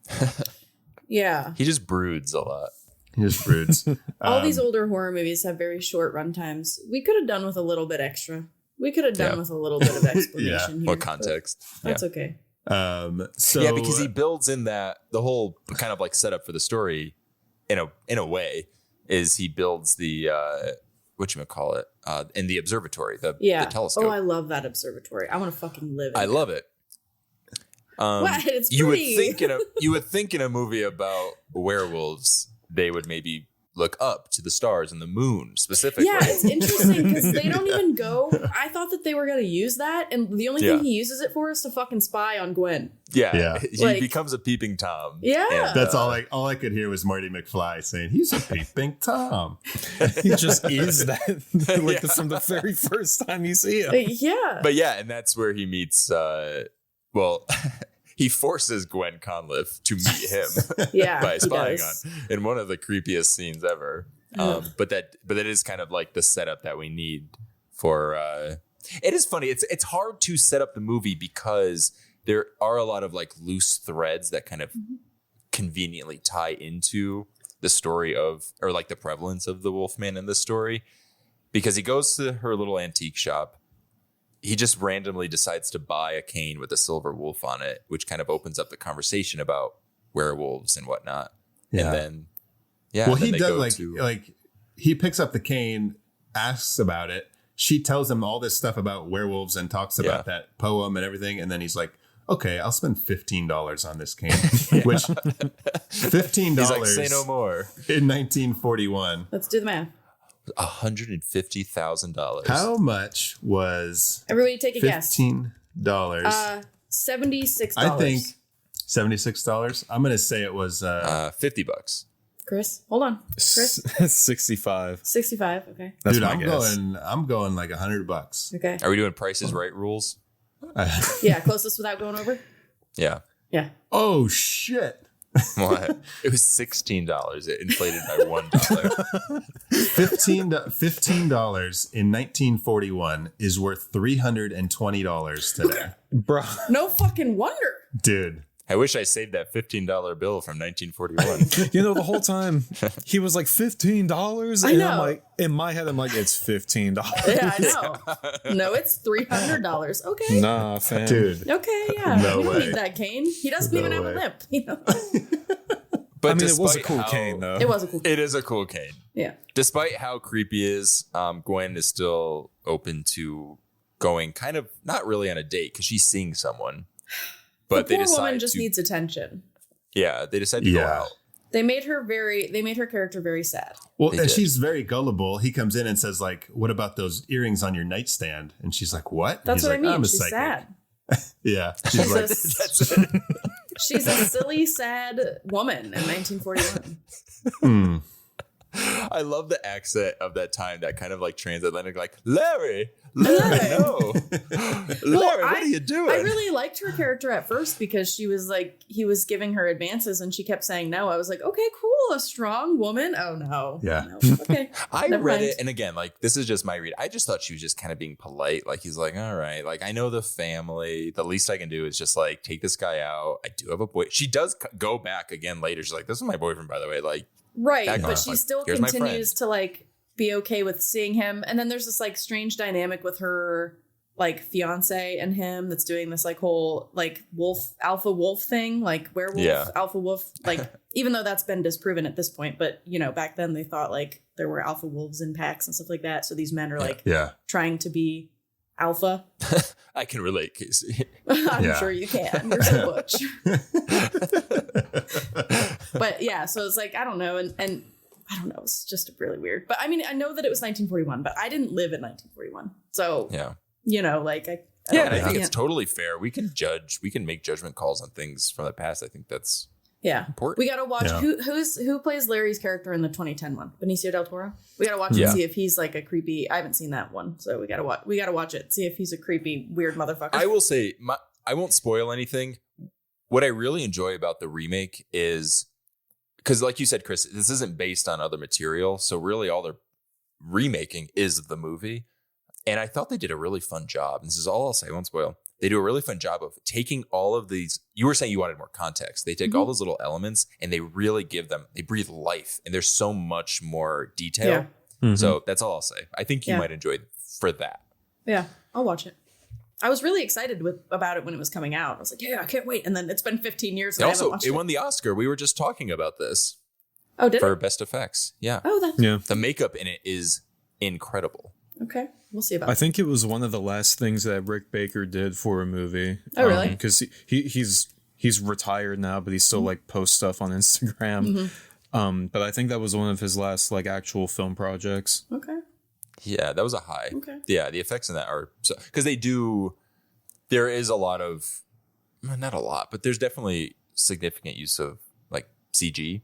Yeah. He just broods a lot. He just broods. All these older horror movies have very short runtimes. We could have done with a little bit extra. We could have done with a little bit of explanation here. More context. That's okay. So yeah, because he builds in that the whole kind of like setup for the story in a way is he builds the whatchamacallit in the observatory, the telescope. Oh, I love that observatory. I want to fucking live in it. I love it. What? It's you pretty. would think in a movie about werewolves they would maybe look up to the stars and the moon specifically. Yeah, it's interesting because they don't even go. I thought that they were going to use that, and the only thing he uses it for is to fucking spy on Gwen. Yeah. He Like, becomes a peeping Tom. Yeah. And, that's all I could hear was Marty McFly saying, he's a peeping Tom. He just is that from the very first time you see him. Yeah. But yeah, and that's where he meets he forces Gwen Conliffe to meet him by spying on in one of the creepiest scenes ever. But that is kind of like the setup that we need for it is funny. It's hard to set up the movie because there are a lot of like loose threads that kind of conveniently tie into the story of, or like the prevalence of the Wolfman in this story, because he goes to her little antique shop. He just randomly decides to buy a cane with a silver wolf on it, which kind of opens up the conversation about werewolves and whatnot. Yeah. And then, well, then he they does go like he picks up the cane, asks about it. She tells him all this stuff about werewolves and talks about that poem and everything. And then he's like, okay, I'll spend $15 on this cane, which $15 he's like, say no more. In 1941. Let's do the math. $150,000. How much was everybody take a guess? $15. $76. I think $76. I'm gonna say it was $50. Chris, hold on. Chris, 65. 65. Okay. That's dude, my guess. I'm going like $100. Okay. Are we doing Prices Right rules? Yeah, closest without going over. Yeah. Yeah. Oh shit. What? It was $16. It inflated by $1. $15 in 1941 is worth $320 today. Bro. No fucking wonder. Dude. I wish I saved that $15 bill from 1941. The whole time he was like $15. I And know. I'm like, in my head, I'm like, it's $15. Yeah, I know. No, it's $300. Okay. Nah, fam. Dude. Okay, yeah. No We don't way. need that cane. He doesn't No even have way. a lip. You know? But I mean, it was a despite cool how- cane, though. It was a cool cane. It is a cool cane. Yeah. Despite how creepy it is, Gwen is still open to going kind of not really on a date because she's seeing someone. But The they poor decide woman just to, needs attention. yeah, they decide to go out. They made her character very sad. Well, They and did. she's very gullible. He comes in and says, like, what about those earrings on your nightstand? And she's like, what? That's He's what I like, mean. I'm a She's psychic. sad. Yeah. She's She's like, a, she's a silly, sad woman in 1941. I love the accent of that time, that kind of like transatlantic, like, Larry, no. Larry, what are you doing? I really liked her character at first because she was like, he was giving her advances and she kept saying no. I was like, okay, cool, a strong woman. Oh no. Yeah. No. Okay. I Never read mind. it, and again, like, this is just my read. I just thought she was just kind of being polite. Like, he's like, all right, like, I know the family. The least I can do is just like take this guy out. I do have a boy. She does go back again later. She's like, this is my boyfriend, by the way. Like, Right, back but off. she Like, still here's my continues friend. to like be okay with seeing him. And then there's this like strange dynamic with her like fiance and him that's doing this like whole like alpha wolf thing, like werewolf, alpha wolf, like even though that's been disproven at this point, but you know, back then they thought like there were alpha wolves in packs and stuff like that. So these men are like trying to be alpha. I can relate, Casey. I'm sure you can. You're so butch. But yeah, so it's like, I don't know. And I don't know. It's just really weird. But I mean, I know that it was 1941, but I didn't live in 1941. So, you know, like, I I think it's totally fair. We can make judgment calls on things from the past. I think that's Yeah. Important. We got to watch Yeah. who plays Larry's character in the 2010 one. Benicio del Toro. We got to watch it and see if he's like a creepy. I haven't seen that one, so we got to watch it. See if he's a creepy weird motherfucker. I will say, I won't spoil anything. What I really enjoy about the remake is because, like you said, Chris, this isn't based on other material, so really all they're remaking is the movie. And I thought they did a really fun job. This is all I'll say. I won't spoil. They do a really fun job of taking all of these. You were saying you wanted more context. They take all those little elements and they really they breathe life. And there's so much more detail. Yeah. So that's all I'll say. I think you might enjoy it for that. Yeah, I'll watch it. I was really excited about it when it was coming out. I was like, yeah, I can't wait. And then it's been 15 years. And I haven't watched it won the Oscar. We were just talking about this. Oh, did for it? best effects. Yeah. Oh, that's the makeup in it is incredible. Okay. We'll see about I think it was one of the last things that Rick Baker did for a movie. Oh, really? Because he's retired now, but he still like posts stuff on Instagram. But I think that was one of his last like actual film projects. Okay. Yeah, that was a high. Okay. Yeah, the effects in that are so because there is a lot of, not a lot, but there's definitely significant use of like CG.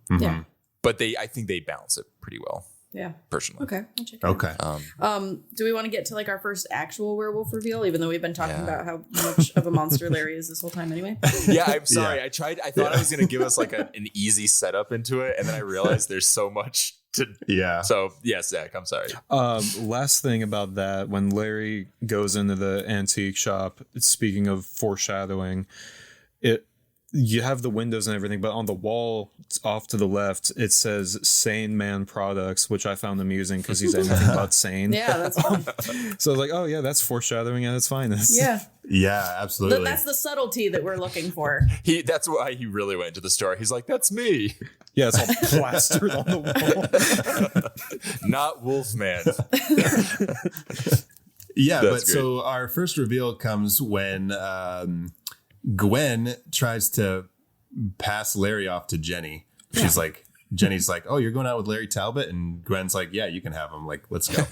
Yeah. But I think they balance it pretty well. Yeah. Personally. Okay. I'll check it out. Okay. Do we want to get to like our first actual werewolf reveal, even though we've been talking about how much of a monster Larry is this whole time anyway? Yeah, I'm sorry. I thought I was going to give us like an easy setup into it. And then I realized there's so much to. Yeah. So yes, Zach, I'm sorry. Last thing about that, when Larry goes into the antique shop, speaking of foreshadowing, you have the windows and everything, but on the wall off to the left, it says Sane Man Products, which I found amusing because he's anything but sane. Yeah, that's fun. So I was like, oh yeah, that's foreshadowing at its finest. Yeah. Yeah, absolutely. That's the subtlety that we're looking for. That's why he really went to the store. He's like, that's me. Yeah, it's all plastered on the wall. Not Wolfman. Yeah, That's but so our first reveal comes when Gwen tries to pass Larry off to Jenny. She's like, Jenny's like, oh, you're going out with Larry Talbot? And Gwen's like, yeah, you can have him. Like, let's go.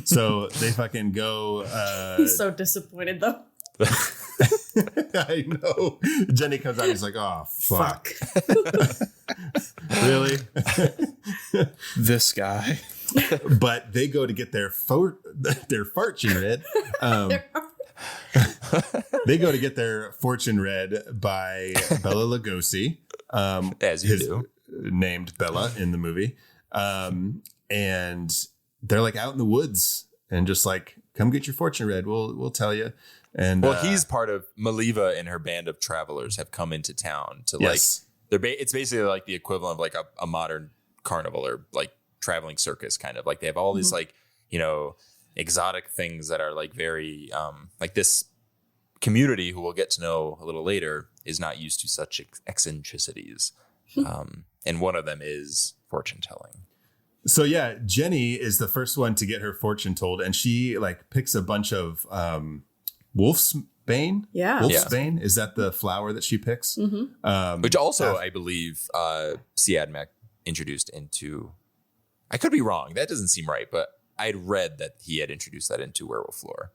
So they fucking go. He's so disappointed though. I know. Jenny comes out. He's like, oh, fuck. Really? This guy. But they go to get their fortune read. They go to get their fortune read by Bela Lugosi, As you do. named Bella in the movie. And they're like out in the woods and just like, come get your fortune read. We'll tell you. And He's part of Maliva and her band of travelers have come into town to yes. it's basically like the equivalent of like a modern carnival or like traveling circus kind of. Like they have all these like, exotic things that are like very like this community who we'll get to know a little later is not used to such eccentricities. And one of them is fortune telling. So yeah, Jenny is the first one to get her fortune told, and she like picks a bunch of wolfsbane. Yeah. Wolfsbane, is that the flower that she picks? Which also, I believe, Siadmak introduced into. I could be wrong. That doesn't seem right, but I'd read that he had introduced that into Werewolf lore.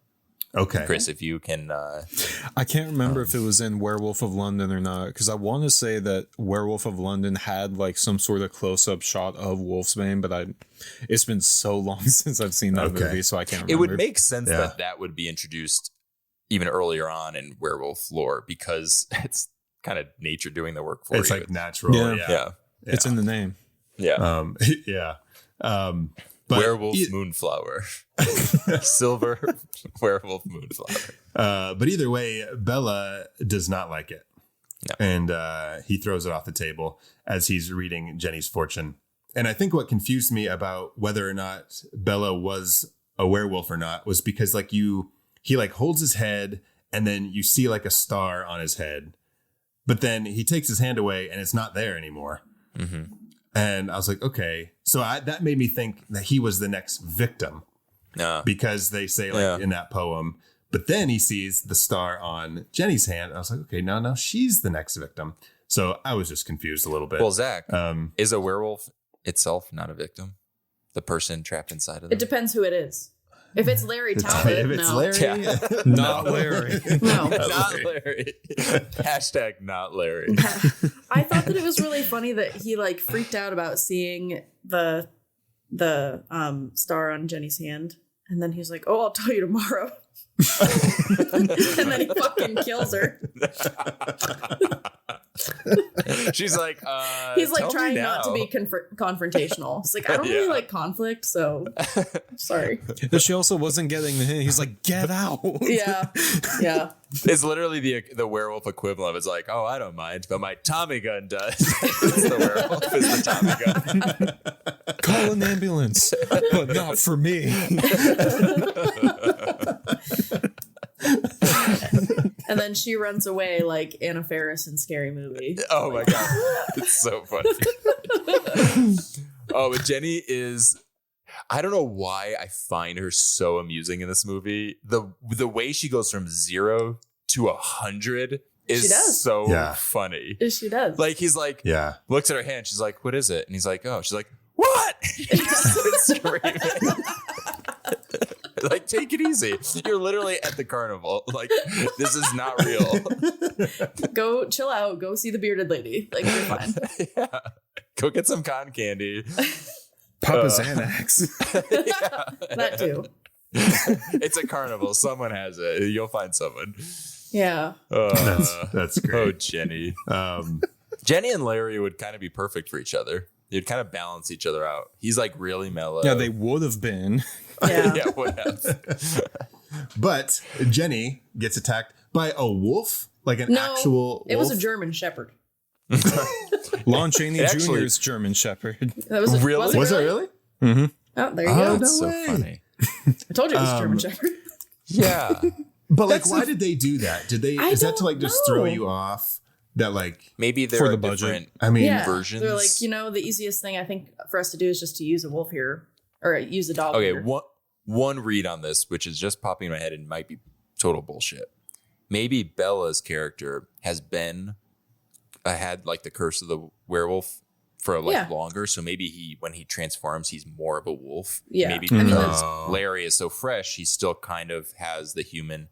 Okay. Chris, if you can. I can't remember if it was in Werewolf of London or not, because I want to say that Werewolf of London had like some sort of close-up shot of Wolfsbane, but it's been so long since I've seen that movie, so I can't remember. It would make sense that would be introduced even earlier on in werewolf lore because it's kind of nature doing the work for you. It's like natural. Yeah. It's in the name. Yeah. But werewolf moonflower. Silver werewolf moonflower. But either way, Bella does not like it. No. And he throws it off the table as he's reading Jenny's fortune. And I think what confused me about whether or not Bella was a werewolf or not was because like he like holds his head and then you see like a star on his head, but then he takes his hand away and it's not there anymore. Mm-hmm. And I was like, okay. So that made me think that he was the next victim because they say like in that poem, but then he sees the star on Jenny's hand. I was like, okay, no, she's the next victim. So I was just confused a little bit. Well, Zach, is a werewolf itself not a victim? The person trapped inside of them? It depends who it is. If it's Larry Talbot, if it's no. Larry, Yeah. Not Larry. No. Not Larry. Hashtag not Larry. I thought that it was really funny that he like freaked out about seeing the star on Jenny's hand, and then he's like, "Oh, I'll tell you tomorrow." And then he fucking kills her. She's like, He's like tell me trying now. not to be confrontational. It's like, I don't really like conflict, so sorry. But she also wasn't getting the hint. He's like, get out. Yeah. It's literally the werewolf equivalent of it's like, oh, I don't mind, but my Tommy gun does. It's the werewolf is the Tommy gun. Call an ambulance, but not for me. And then she runs away like Anna Faris in Scary Movie. Oh my god, it's so funny. Oh, but Jenny is. I don't know why I find her so amusing in this movie. The way she goes from 0 to 100 is so funny. She does. Like he's like, looks at her hand. She's like, "What is it?" And he's like, "Oh." She's like, "What?" He starts screaming. Like, take it easy. You're literally at the carnival. Like, this is not real. Go chill out. Go see the bearded lady. Like, you're fine. Yeah. Go get some cotton candy. Papa Xanax. That too. It's a carnival. Someone has it. You'll find someone. Yeah. That's great. Oh, Jenny. Jenny and Larry would kind of be perfect for each other. They'd kind of balance each other out. He's like really mellow. Yeah, they would have been. Yeah. Yeah, would have. But Jenny gets attacked by a wolf, like an actual wolf. It was a German Shepherd. Lon Chaney Actually- Jr.'s German Shepherd. That was Really? Was it really? Mm-hmm. Oh, there you go. That's so way. funny. I told you it was a German Shepherd. Yeah. But like, why did they do that? Did they? Is that to like just throw know. you off? That like, Maybe there For are the budget. different I mean, Yeah. versions. They're like, the easiest thing I think for us to do is just to use a wolf here or use a dog. Okay, here. one read on this, which is just popping in my head and might be total bullshit. Maybe Bella's character has been had like the curse of the werewolf for like longer, so maybe when he transforms, he's more of a wolf. Yeah. Maybe I mean, because Larry is so fresh, he still kind of has the human.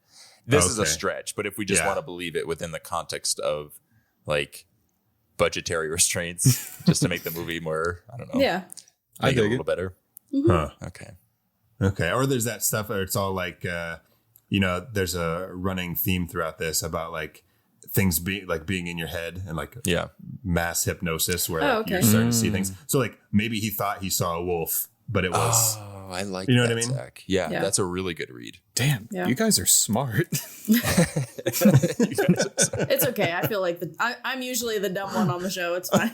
This is a Okay. stretch, but if we just want to believe it within the context of like budgetary restraints, just to make the movie more, I don't know, Yeah. I make it a dig little it. better. huh. Okay. Or there's that stuff where it's all like, there's a running theme throughout this about like things being in your head and like mass hypnosis where like, you're starting to see things. So like maybe he thought he saw a wolf, but it was. Oh, I like You know that, what I mean? Zach. Yeah, Yeah. that's a really good read. Damn, Yeah. you guys are smart. It's okay. I feel like I'm usually the dumb one on the show. It's fine.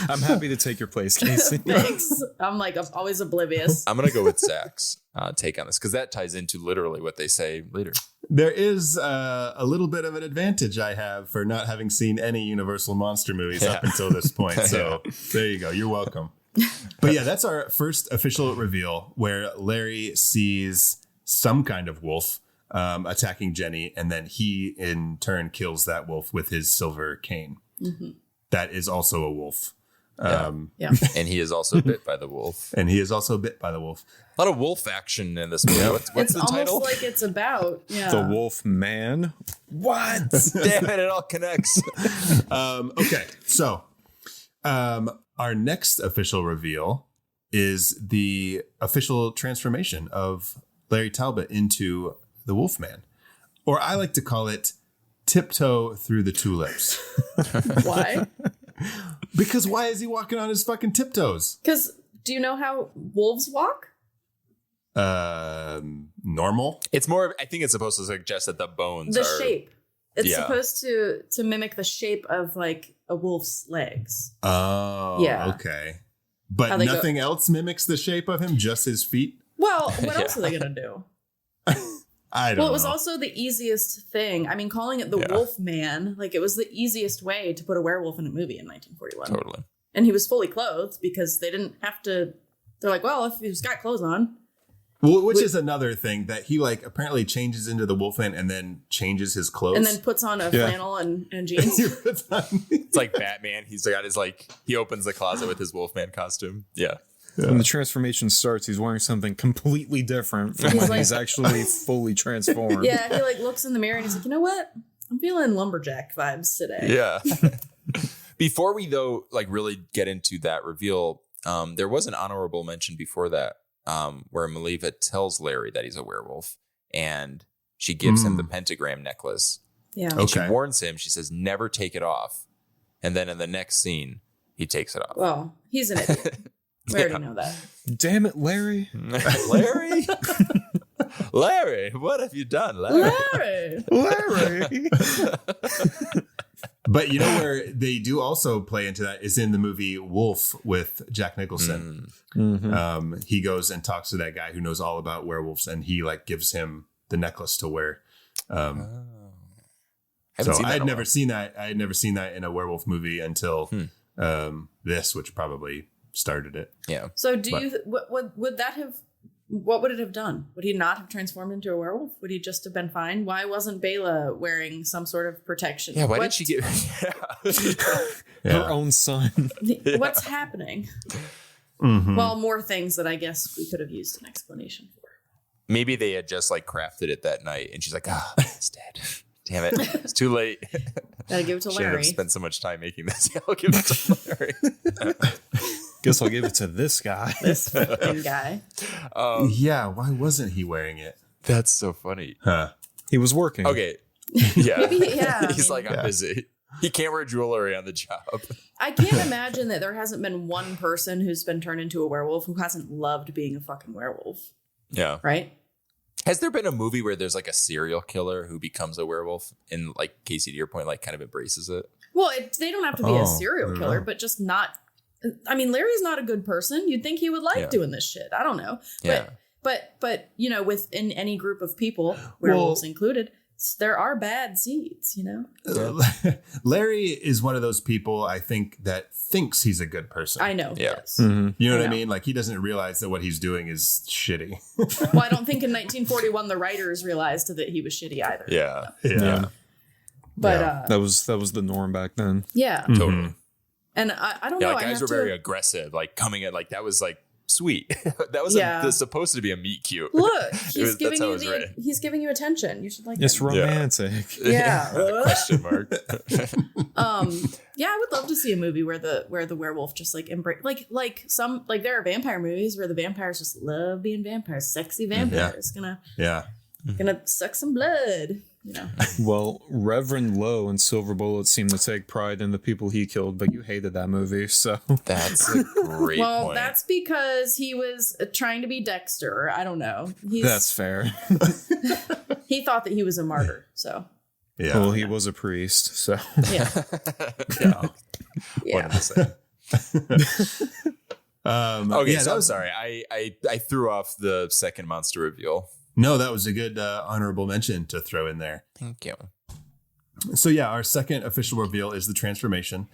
I'm happy to take your place, Casey. Thanks. I'm always oblivious. I'm gonna go with Zach's take on this because that ties into literally what they say later. There is a little bit of an advantage I have for not having seen any Universal monster movies up until this point. So there you go. You're welcome. But yeah, that's our first official reveal where Larry sees some kind of wolf attacking Jenny, and then he in turn kills that wolf with his silver cane. Mm-hmm. That is also a wolf. Yeah. And he is also bit by the wolf. And he is also bit by the wolf. A lot of wolf action in this movie. What's It's the almost title? like it's about The Wolf Man. What? Damn it! All connects. Okay, so our next official reveal is the official transformation of Larry Talbot into the Wolfman. Or I like to call it tiptoe through the tulips. Why? Because why is he walking on his fucking tiptoes? Because do you know how wolves walk? Normal? It's more. I think it's supposed to suggest that the bones The are shape. It's Yeah. supposed to mimic the shape of like a wolf's legs. Oh, Yeah. okay. How But they go- nothing else mimics the shape of him, just his feet? Well, what else are they gonna do? I don't Well, know. it was also the easiest thing. I mean, calling it the Wolf Man, like it was the easiest way to put a werewolf in a movie in 1941. totally. And he was fully clothed because they didn't have to. They're like, well, if he's got clothes on. Well, which is another thing that he like apparently changes into the Wolfman and then changes his clothes. And then puts on a flannel and jeans. It's like Batman. He's got his he opens the closet with his Wolfman costume. Yeah. When the transformation starts, he's wearing something completely different from when he's actually fully transformed. Yeah, he like looks in the mirror and he's like, you know what? I'm feeling lumberjack vibes today. Yeah. Before we though, like really get into that reveal, there was an honorable mention before that, where Maliva tells Larry that he's a werewolf, and she gives him the pentagram necklace. Yeah. And she warns him. She says, "Never take it off." And then in the next scene, he takes it off. Well, he's an idiot. We already know that. Damn it, Larry. Larry? Larry, what have you done, Larry? Larry. But you know where they do also play into that is in the movie Wolf with Jack Nicholson. He goes and talks to that guy who knows all about werewolves, and he like gives him the necklace to wear. So I had never seen that. I had never seen that in a werewolf movie until this, which probably started it. Yeah. So what would it have done? Would he not have transformed into a werewolf? Would he just have been fine? Why wasn't Bela wearing some sort of protection? Yeah, why did she get her own son? What's happening? Well, more things that I guess we could have used an explanation for. Maybe they had just like crafted it that night, and she's like, it's dead. Damn it. It's too late. Gotta give it to Shouldn't Larry. have spent so much time making this. I'll give it to Larry. Guess I'll give it to this guy. This fucking guy. Yeah, why wasn't he wearing it? That's so funny. Huh. He was working. Okay. Yeah. He's I mean, I'm busy. He can't wear jewelry on the job. I can't imagine that there hasn't been one person who's been turned into a werewolf who hasn't loved being a fucking werewolf. Yeah. Right? Has there been a movie where there's like a serial killer who becomes a werewolf and like Casey, to your point, like kind of embraces it? Well, they don't have to be a serial killer, but just not. I mean, Larry's not a good person. You'd think he would like doing this shit. I don't know. But you know, within any group of people, werewolves included, there are bad seeds, you know? Larry is one of those people, I think, that thinks he's a good person. I know. Yeah. Yes. You know what I mean? Like, he doesn't realize that what he's doing is shitty. Well, I don't think in 1941 the writers realized that he was shitty either. Yeah. But that was the norm back then. yeah. Totally. And I don't know. Like, I guys have were very to aggressive, like coming at like that was like sweet. That was supposed to be a meat cute. look. He's giving that's how you it was written. he's giving you attention. You should like It's him. romantic. Yeah. Question mark. Yeah, I would love to see a movie where the werewolf just like embrace like some like there are vampire movies where the vampires just love being vampires, sexy vampires, gonna suck some blood, you know. Well, Reverend Lowe in Silver Bullet seemed to take pride in the people he killed, but you hated that movie, so That's a great Well, point. that's because he was trying to be Dexter. I don't know. that's fair. He thought that he was a martyr, so Yeah. Well, he was a priest, so yeah. What did I say? Okay, yeah, so that I'm was, sorry. I threw off the second monster reveal. no, that was a good honorable mention to throw in there. Thank you. So yeah, our second official reveal is the transformation,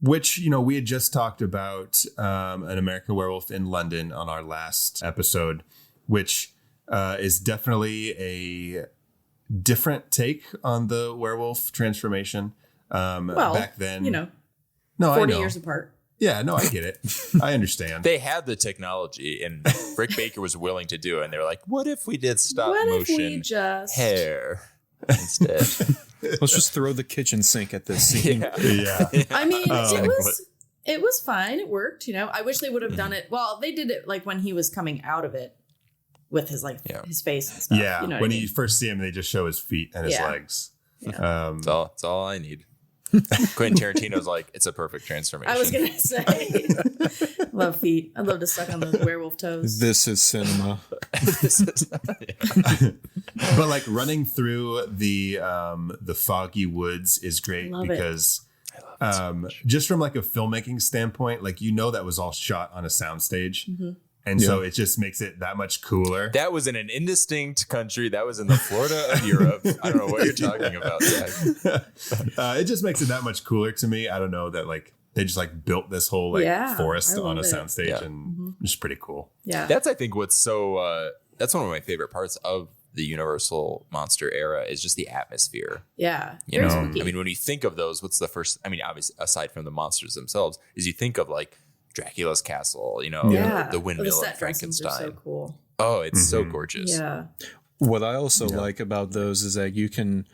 which, you know, we had just talked about an American Werewolf in London on our last episode, which is definitely a different take on the werewolf transformation. Well, back then, you know, no, 40 I know. years apart. Yeah, no, I get it. I understand. They had the technology, and Rick Baker was willing to do it. And they were like, "What if we did stop What if motion we just hair instead?" let's just throw the kitchen sink at this scene. Yeah. I mean, it was fine. It worked, you know. I wish they would have done it. Well, they did it like when he was coming out of it with his his face and stuff. Yeah, you know when what I you mean? first see him, they just show his feet and his legs. Yeah. That's all I need. Quentin Tarantino's like, it's a perfect transformation. I was gonna say, love feet. I'd love to suck on those werewolf toes. This is cinema. But like running through the foggy woods is great because just from like a filmmaking standpoint, like, you know, that was all shot on a soundstage. And so it just makes it that much cooler. That was in an indistinct country. That was in the Florida of Europe. I don't know what you're talking about, Zach. It just makes it that much cooler to me. I don't know that like they just like built this whole like forest on a soundstage and it's pretty cool. Yeah. That's, I think, what's so, that's one of my favorite parts of the Universal monster era is just the atmosphere. Yeah. You know, Spooky. I mean, when you think of those, what's the first, I mean, obviously, aside from the monsters themselves, is you think of like Dracula's castle, the windmill the and set dressings are Frankenstein. so cool. Oh, it's so gorgeous. Yeah. What I also like about those is that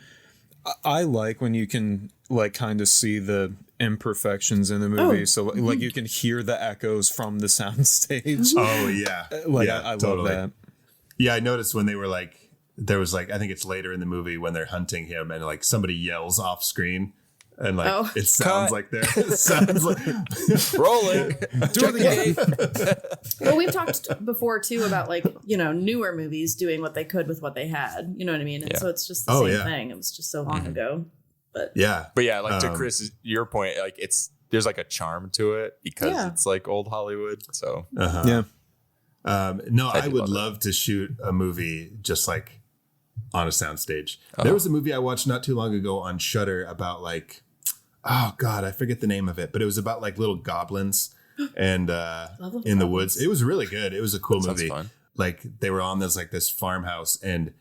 I like when you can like kind of see the imperfections in the movie. So like you can hear the echoes from the soundstage. Oh yeah. I love that. Yeah, I noticed when they were like, there was like, I think it's later in the movie when they're hunting him and like somebody yells off screen and like it sounds like they're rolling. Do it again. Well, we've talked before too about like, newer movies doing what they could with what they had. You know what I mean? And so it's just the same thing. It was just so long ago. But yeah, like to Chris, your point, like there's like a charm to it because it's like old Hollywood. So no, I would love to shoot a movie just like on a soundstage. There was a movie I watched not too long ago on Shudder about like, oh God, I forget the name of it, but it was about like little goblins and in the woods. It was really good. It was a cool movie. Fun. Like they were on this farmhouse, and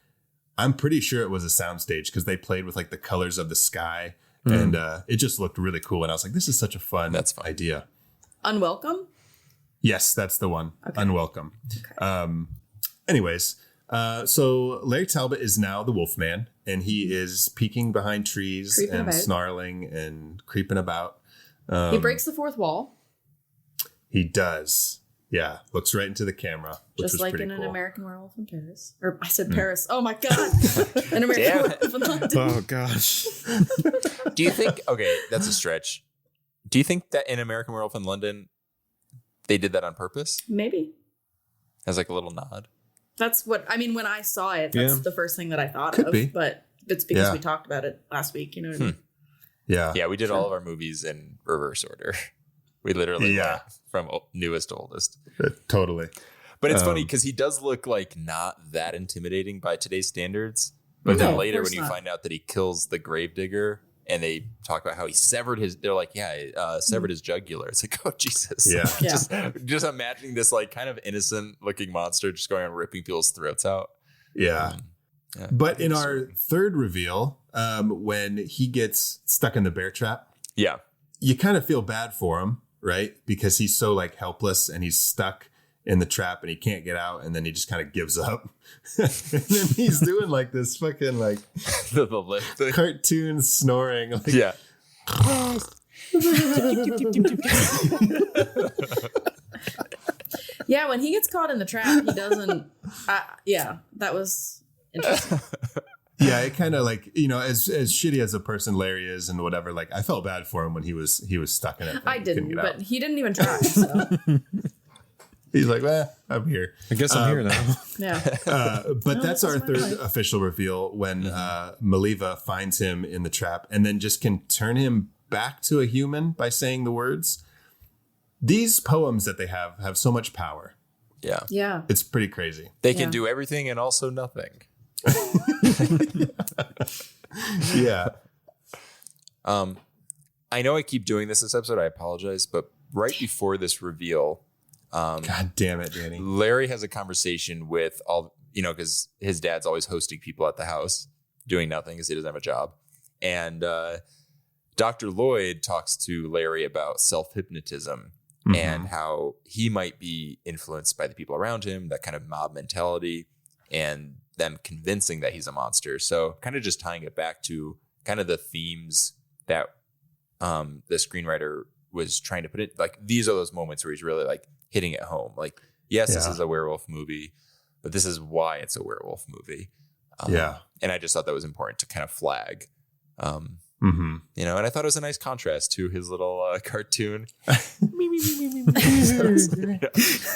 I'm pretty sure it was a soundstage because they played with like the colors of the sky, and it just looked really cool. And I was like, this is such a fun idea. Unwelcome? Yes, that's the one. Okay. Unwelcome. Okay. Anyways, so Larry Talbot is now the Wolfman, and he is peeking behind trees snarling and creeping about. He breaks the fourth wall. He does. Yeah, looks right into the camera, which just was like pretty in cool. An American Werewolf in Paris. Or I said Paris. Oh my God. An American Werewolf in London. Oh gosh. Do you think, okay, that's a stretch. Do you think that in American Werewolf in London, they did that on purpose? Maybe. As like a little nod? That's what, I mean, when I saw it, that's the first thing that I thought Could of. be. But it's because we talked about it last week, you know what I mean? Yeah. Yeah, we did all of our movies in reverse order. We literally went from newest to oldest. Totally. But it's funny because he does look like not that intimidating by today's standards. But then later when you find out that he kills the gravedigger and they talk about how he severed his, they're like, severed his jugular. It's like, oh, Jesus. Yeah. Just imagining this like kind of innocent looking monster just going on ripping people's throats out. Yeah. But in our third reveal, when he gets stuck in the bear trap, you kind of feel bad for him, right? Because he's so like helpless and he's stuck in the trap and he can't get out, and then he just kind of gives up. And then he's doing like this fucking like the lip thing. Cartoon snoring. Like, Yeah, when he gets caught in the trap, he doesn't. That was interesting. Yeah, it kind of like, as shitty as a person Larry is and whatever, like I felt bad for him when he was stuck in it. I didn't, but he didn't even try. So. He's like, I'm here. I guess I'm here now. Yeah. But that's our third official reveal when Maliva finds him in the trap and then just can turn him back to a human by saying the words. These poems that they have so much power. Yeah. Yeah. It's pretty crazy. They can do everything and also nothing. Yeah. I know I keep doing this episode. I apologize. But right before this reveal, God damn it, Danny. Larry has a conversation with all, because his dad's always hosting people at the house doing nothing because he doesn't have a job. And Dr. Lloyd talks to Larry about self-hypnotism and how he might be influenced by the people around him, that kind of mob mentality, and them convincing that he's a monster. So kind of just tying it back to kind of the themes that the screenwriter was trying to put it. Like, these are those moments where he's really like hitting it home. Like, yes, this is a werewolf movie, but this is why it's a werewolf movie. And I just thought that was important to kind of flag. And I thought it was a nice contrast to his little cartoon.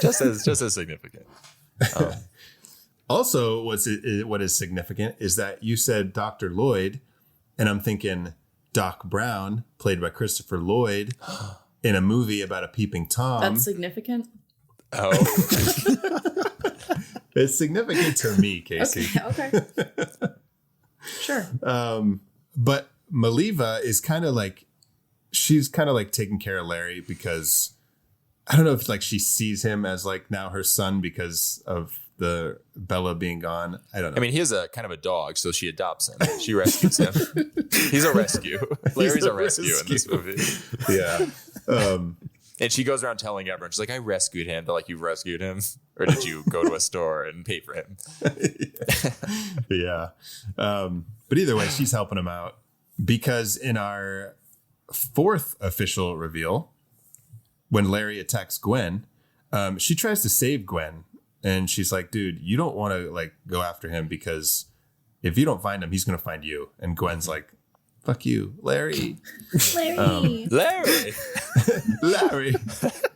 Just as significant. Also, what is significant is that you said Dr. Lloyd, and I'm thinking Doc Brown, played by Christopher Lloyd, in a movie about a peeping Tom. That's significant. Oh. It's significant to me, Casey. Okay. Sure. But Maliva is kind of like, she's kind of like taking care of Larry because I don't know if like she sees him as like now her son because of the Bela being gone. I don't know. I mean, he has a kind of a dog, so she adopts him. She rescues him. He's a rescue. Larry's a rescue in this movie. Yeah. And she goes around telling everyone, she's like, I rescued him. They're like, you rescued him? Or did you go to a store and pay for him? Yeah. But either way, she's helping him out because in our fourth official reveal, when Larry attacks Gwen, she tries to save Gwen. And she's like, dude, you don't want to like go after him because if you don't find him, he's going to find you. And Gwen's like, fuck you, Larry. Larry. Larry. Larry.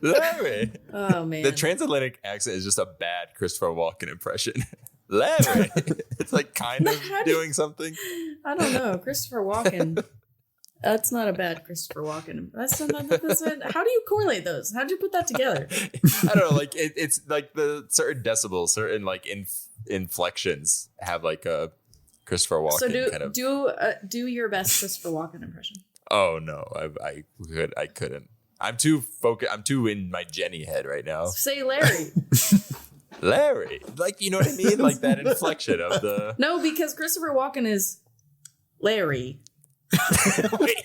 Larry. Oh, man. The transatlantic accent is just a bad Christopher Walken impression. Larry. It's like kind of doing something. I don't know. Christopher Walken. That's not a bad Christopher Walken. How do you correlate those? How'd you put that together? I don't know. Like it's like the certain decibels, certain like inflections have like a Christopher Walken. So do your best Christopher Walken impression. Oh no, I couldn't. I'm too focused. I'm too in my Jenny head right now. Say Larry. Larry, like you know what I mean, like that inflection of the. No, because Christopher Walken is Larry. Wait,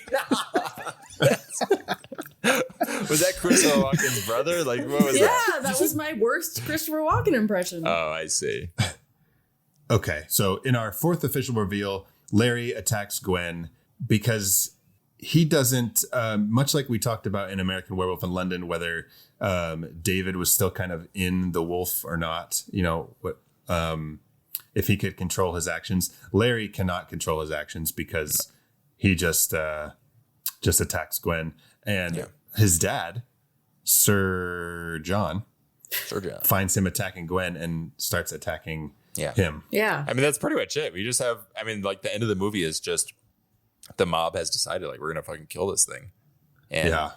was that Christopher Walken's brother? Like, what was that? Yeah, that was my worst Christopher Walken impression. Oh, I see. Okay, so in our fourth official reveal, Larry attacks Gwen because he doesn't, much like we talked about in American Werewolf in London, whether David was still kind of in the wolf or not, you know, what if he could control his actions. Larry cannot control his actions because he just attacks Gwen. And his dad, Sir John, finds him attacking Gwen and starts attacking him. Yeah. I mean, that's pretty much it. We just have, I mean, like the end of the movie is just the mob has decided like, we're going to fucking kill this thing. And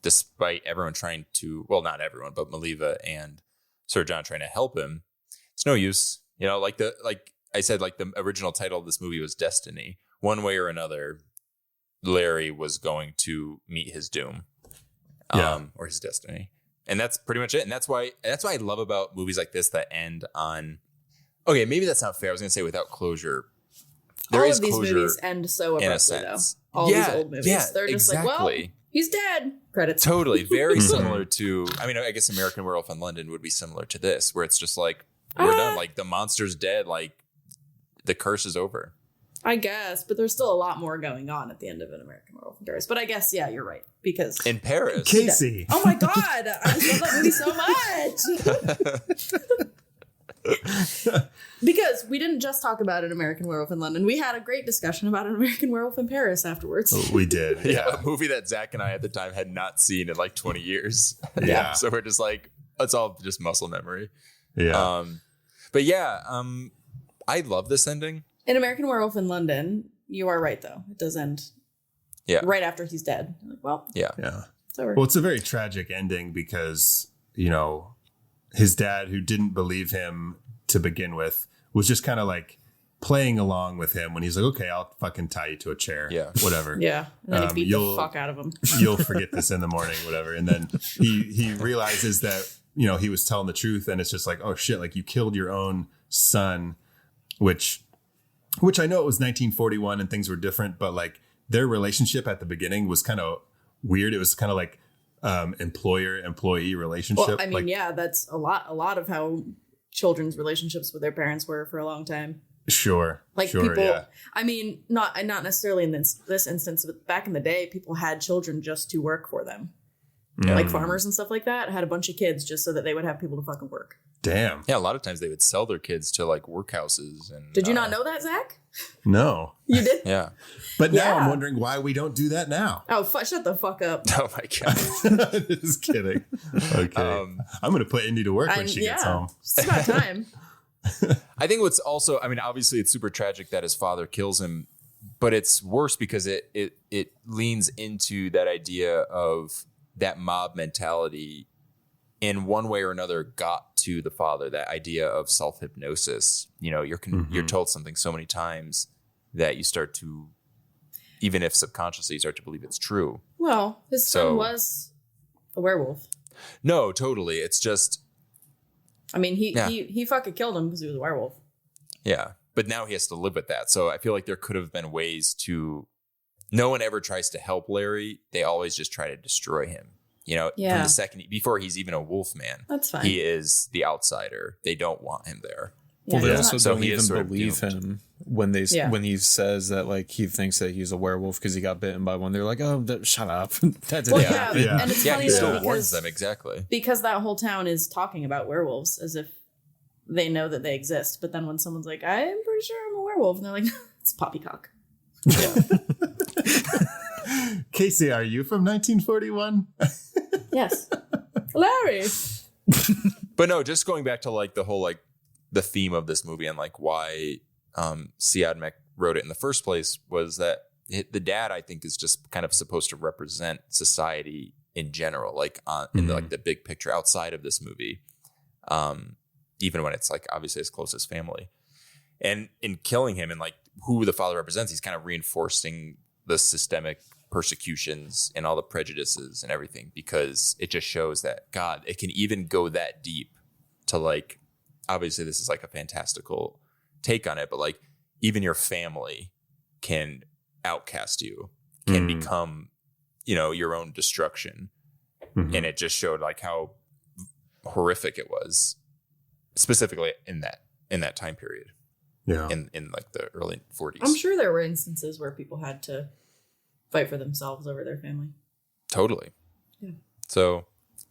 despite everyone trying to, well, not everyone, but Maliva and Sir John trying to help him, it's no use. You know, like I said, like the original title of this movie was Destiny. One way or another, Larry was going to meet his doom, or his destiny. And that's pretty much it. And that's why I love about movies like this that end on, okay, maybe that's not fair. I was going to say without closure. There all is of these closure movies end so abruptly, though. All these old movies. Yeah, they're just like, well, he's dead. Credits. Totally. Very similar to, I mean, I guess American Werewolf in London would be similar to this, where it's just like, we're done. Like, the monster's dead. Like, the curse is over. I guess, but there's still a lot more going on at the end of an American Werewolf in Paris. But I guess, yeah, you're right. Because in Paris. Casey. Oh my God. I love that movie so much. Because we didn't just talk about an American Werewolf in London. We had a great discussion about an American Werewolf in Paris afterwards. Oh, we did. Yeah. A movie that Zach and I at the time had not seen in like 20 years. Yeah. So we're just like, it's all just muscle memory. Yeah. But yeah, I love this ending. In American Werewolf in London, you are right, though. It does end right after he's dead. Like, well, it's over. Well, it's a very tragic ending because, you know, his dad, who didn't believe him to begin with, was just kind of like playing along with him when he's like, okay, I'll fucking tie you to a chair. Yeah. Whatever. Yeah. And then he beat the fuck out of him. You'll forget this in the morning, whatever. And then he realizes that, you know, he was telling the truth. And it's just like, oh shit, like you killed your own son, which I know it was 1941 and things were different, but like their relationship at the beginning was kind of weird. It was kind of like employer-employee relationship. Well, I mean, like, that's a lot of how children's relationships with their parents were for a long time. Sure. Like people, I mean, not necessarily in this instance, but back in the day, people had children just to work for them. Like farmers and stuff like that had a bunch of kids just so that they would have people to fucking work. Damn. Yeah, a lot of times they would sell their kids to like workhouses. And did you not know that, Zach? No. You did? Yeah. But now I'm wondering why we don't do that now. Oh, shut the fuck up. Oh my God. Just kidding. Okay. I'm going to put Indy to work when she gets home. It's about time. I think what's also, I mean, obviously it's super tragic that his father kills him, but it's worse because it leans into that idea of that mob mentality in one way or another got to the father, that idea of self-hypnosis. You know, you're told something so many times that you start to, even if subconsciously, you start to believe it's true. Well, his son was a werewolf. No, totally. It's just, I mean, he fucking killed him because he was a werewolf. Yeah. But now he has to live with that. So I feel like there could have been ways to, no one ever tries to help Larry. They always just try to destroy him. from the second, before he's even a wolf man. That's fine. He is the outsider. They don't want him there. Well, they he's also not- don't he is even sort of believe doomed. him when he says that like he thinks that he's a werewolf because he got bitten by one. They're like, "Oh, shut up, that didn't Well, happen." yeah, and it's funny he still though, warns because them exactly. because that whole town is talking about werewolves as if they know that they exist. But then when someone's like, "I'm pretty sure I'm a werewolf," and they're like, "It's poppycock." Casey, are you from 1941? Yes, Larry. But no, just going back to like the whole like the theme of this movie and like why Siadmek wrote it in the first place was that the dad, I think, is just kind of supposed to represent society in general, like in the, like the big picture outside of this movie, even when it's like obviously his closest family. And in killing him and like who the father represents, he's kind of reinforcing the systemic persecutions and all the prejudices and everything, because it just shows that God, it can even go that deep to like, obviously this is like a fantastical take on it, but like even your family can outcast you, can become, your own destruction. And it just showed like how horrific it was, specifically in that time period. Yeah. In like the early 40s. I'm sure there were instances where people had to fight for themselves over their family. Totally. Yeah. So,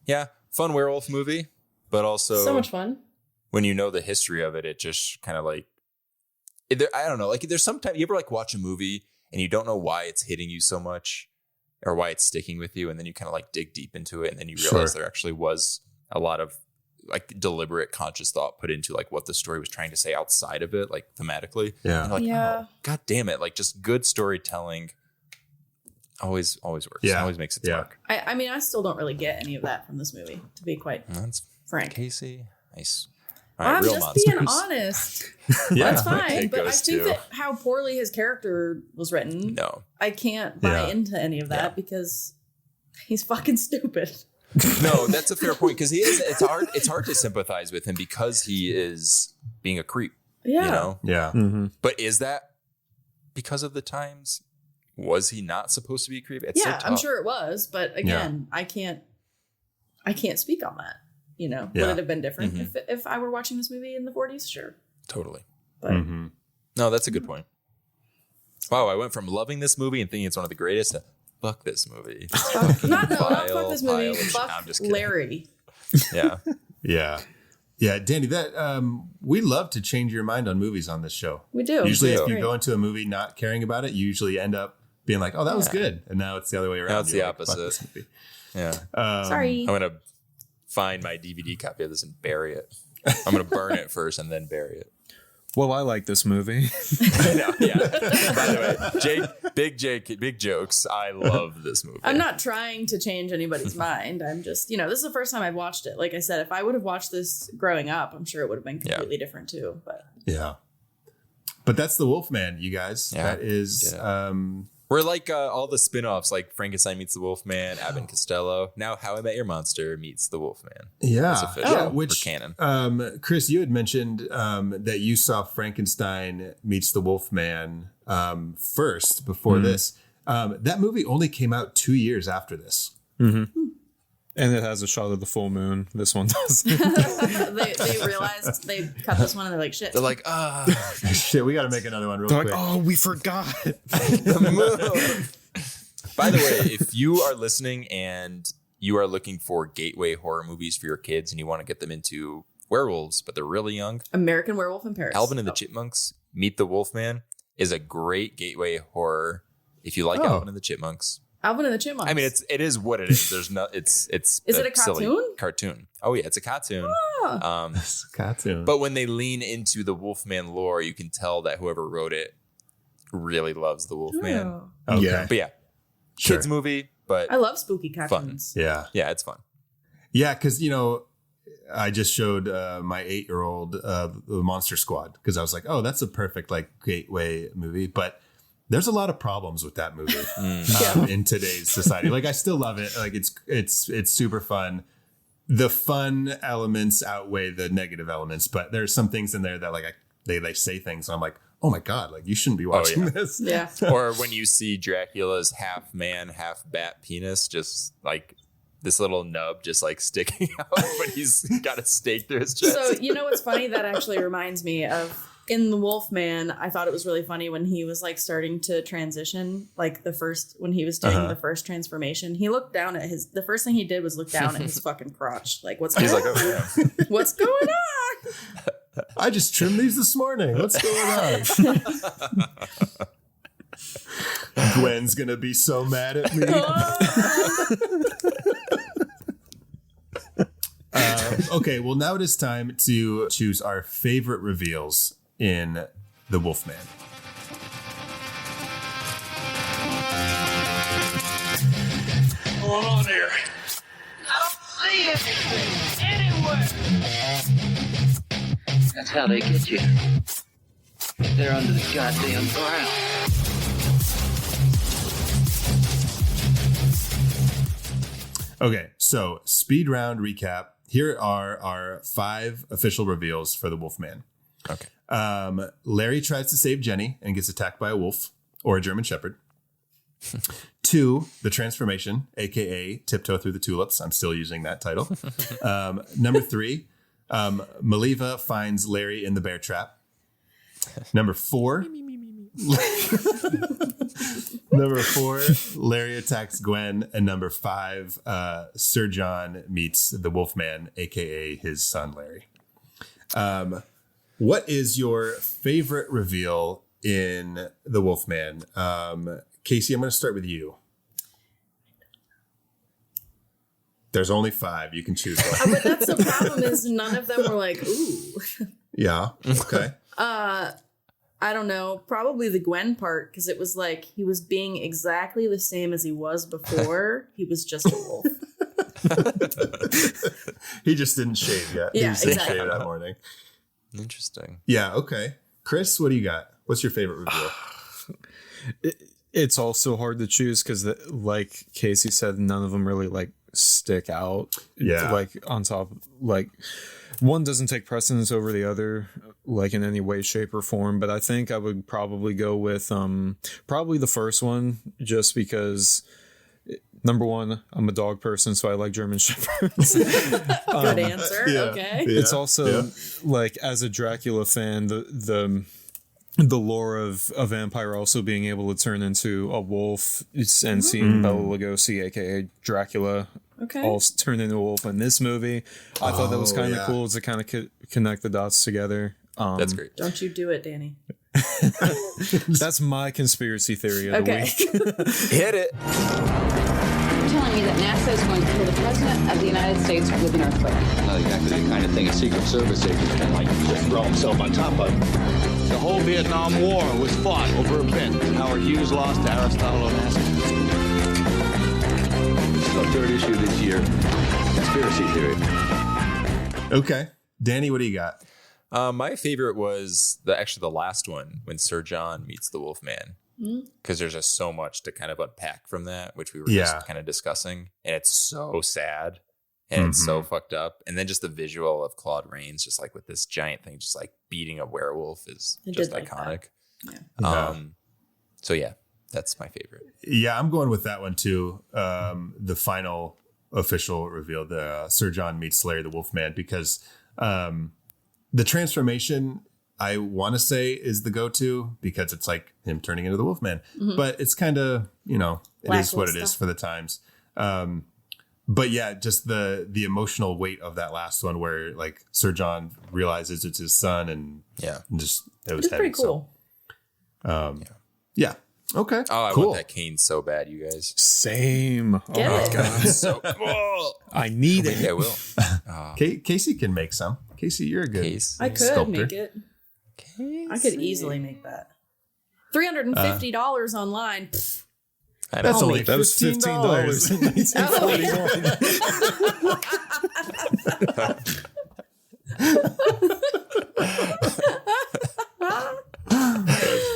yeah, fun werewolf movie, but also So much fun. when you know the history of it, it just kind of like, I don't know, like there's sometimes you ever like watch a movie and you don't know why it's hitting you so much or why it's sticking with you. And then you kind of like dig deep into it. And then you realize there actually was a lot of like deliberate conscious thought put into like what the story was trying to say outside of it, like thematically. Yeah. And you're like, Yeah. oh, God damn it. Like just good storytelling always works. Yeah. Always makes it Yeah. work. I mean, I still don't really get any of that from this movie, to be quite That's frank. Casey. Nice. All right, I'm real just monsters. being honest. Yeah. That's fine. Take But I those think two. that how poorly his character was written, No. I can't buy Yeah. into any of that Yeah. because he's fucking stupid. No, that's a fair point because he is. It's hard to sympathize with him because he is being a creep. Yeah. You know. Yeah. But is that because of the times? Was he not supposed to be a creep? It's so Yeah, tough. I'm sure it was, but again, I can't speak on that. Yeah. Would it have been different if I were watching this movie in the 40s? Sure. Totally. But No, that's a good point. Wow, I went from loving this movie and thinking it's one of the greatest to fuck this movie. not fuck this movie. pile of shit. Fuck I'm just kidding. Larry. Yeah. Yeah. Yeah, Danny, that we love to change your mind on movies on this show. We do. Usually It's if you great. go into a movie not caring about it, you usually end up being like, oh, that was good. And now it's the other way around. Now it's You're the like, fuck opposite. this movie. Yeah. Sorry. I'm gonna find my DVD copy of this and bury it. I'm gonna burn it first and then bury it. Well, I like this movie. I know, yeah. By the way, Jake, big jokes. I love this movie. I'm not trying to change anybody's mind. I'm just, this is the first time I've watched it. Like I said, if I would have watched this growing up, I'm sure it would have been completely different too. But Yeah. But that's the Wolfman, you guys. Yeah. That is We're like all the spin-offs, like Frankenstein meets the Wolfman, Abbott and Costello. Now How I Met Your Monster meets the Wolfman. yeah. It's official. Yeah, for which canon. Chris, you had mentioned that you saw Frankenstein meets the Wolfman first before this. That movie only came out 2 years after this. And it has a shot of the full moon. This one does. they realized they cut this one and they're like, shit. They're like, Shit, we got to make another one real They're quick. like, oh, we forgot. the moon. By the way, if you are listening and you are looking for gateway horror movies for your kids and you want to get them into werewolves, but they're really young, American Werewolf in Paris. Alvin and the Chipmunks Meet the Wolfman is a great gateway horror. If you like Alvin and the Chipmunks. Alvin and the Chipmunks. I mean, it is what it is. There's no, it's. Is it a silly cartoon? Cartoon. Oh yeah, it's a cartoon. It's a cartoon. But when they lean into the Wolfman lore, you can tell that whoever wrote it really loves the Wolfman. Oh. Okay. Yeah. But yeah, Sure. kids movie, but I love spooky cartoons. Yeah. yeah, it's fun. Yeah, because, I just showed my 8-year-old the Monster Squad because I was like, oh, that's a perfect gateway movie. But there's a lot of problems with that movie in today's society. Like, I still love it. Like, it's super fun. The fun elements outweigh the negative elements, but there's some things in there that they say things and I'm like, oh my God, you shouldn't be watching this. Yeah. Or when you see Dracula's half man, half bat penis, just this little nub just like sticking out, but he's got a stake through his chest. So, you know what's funny? That actually reminds me of in The Wolfman. I thought it was really funny when he was like starting to transition, like when he was doing the first transformation. He looked down at the first thing he did was look down at his fucking crotch. Like, what's going on? He's like, oh, yeah. What's going on? I just trimmed these this morning. What's going on? Gwen's gonna be so mad at me. Okay, well, now it is time to choose our favorite reveals in The Wolfman. What's going on here? I don't see anything anywhere. That's how they get you. They're under the goddamn ground. Okay, so speed round recap. Here are our 5 official reveals for the Wolfman. Okay. Larry tries to save Jenny and gets attacked by a wolf or a German Shepherd. 2, the transformation, aka tiptoe through the tulips. I'm still using that title. Number 3, Maliva finds Larry in the bear trap. Number 4. Number 4, Larry attacks Gwen, and number 5, Sir John meets the Wolfman, aka his son Larry. What is your favorite reveal in the Wolfman? Casey, I'm going to start with you. There's only 5. You can choose one. But that's the problem is none of them were like, ooh. Yeah. Okay. I don't know, probably the Gwen part, because it was like he was being exactly the same as he was before. He was just a wolf. He just didn't shave yet. Yeah, he just didn't exactly. shave that morning. Interesting. Yeah, okay. Chris, what do you got? What's your favorite reveal? It's also hard to choose because, like Casey said, none of them really like stick out. Yeah. Like on top, like one doesn't take precedence over the other, like in any way, shape, or form. But I think I would probably go with probably the first one, just because. Number one, I'm a dog person, so I like German Shepherds. Good answer. Yeah. Okay. Yeah. It's also like, as a Dracula fan, the lore of a vampire also being able to turn into a wolf and seeing Bela Lugosi, aka Dracula, all turn into a wolf in this movie. I thought that was kind of cool to kind of connect the dots together. That's great. Don't you do it, Danny. That's my conspiracy theory of the week. Hit it. You're telling me that NASA is going to kill the president of the United States with an earthquake? Not exactly the kind of thing a Secret Service agent can like just throw himself on top of. The whole Vietnam War was fought over a bet. Howard Hughes lost to Aristotle Onassis. This is our 3rd issue this year. Conspiracy theory. Okay. Danny, what do you got? My favorite was the last one when Sir John meets the Wolfman, because there's just so much to kind of unpack from that, which we were just kind of discussing, and it's so sad and it's so fucked up, and then just the visual of Claude Rains just like with this giant thing just like beating a werewolf is just iconic. So yeah, that's my favorite. Yeah, I'm going with that one too. The final official reveal, the Sir John meets Larry the Wolfman, because the transformation, I want to say, is the go-to because it's like him turning into the Wolfman. But it's kind of, it is what it is for the times. But yeah, just the emotional weight of that last one where like Sir John realizes it's his son, and just it was heavy. Pretty cool. Yeah. Okay. Oh, I cool. want that cane so bad, you guys. Same. Get it. God. So I need maybe it. I will. Casey can make some. Casey, you're a good Case. I could sculptor. make it. I could easily make that. $350 online. Pfft. I know. That's only That was $15 in 1941.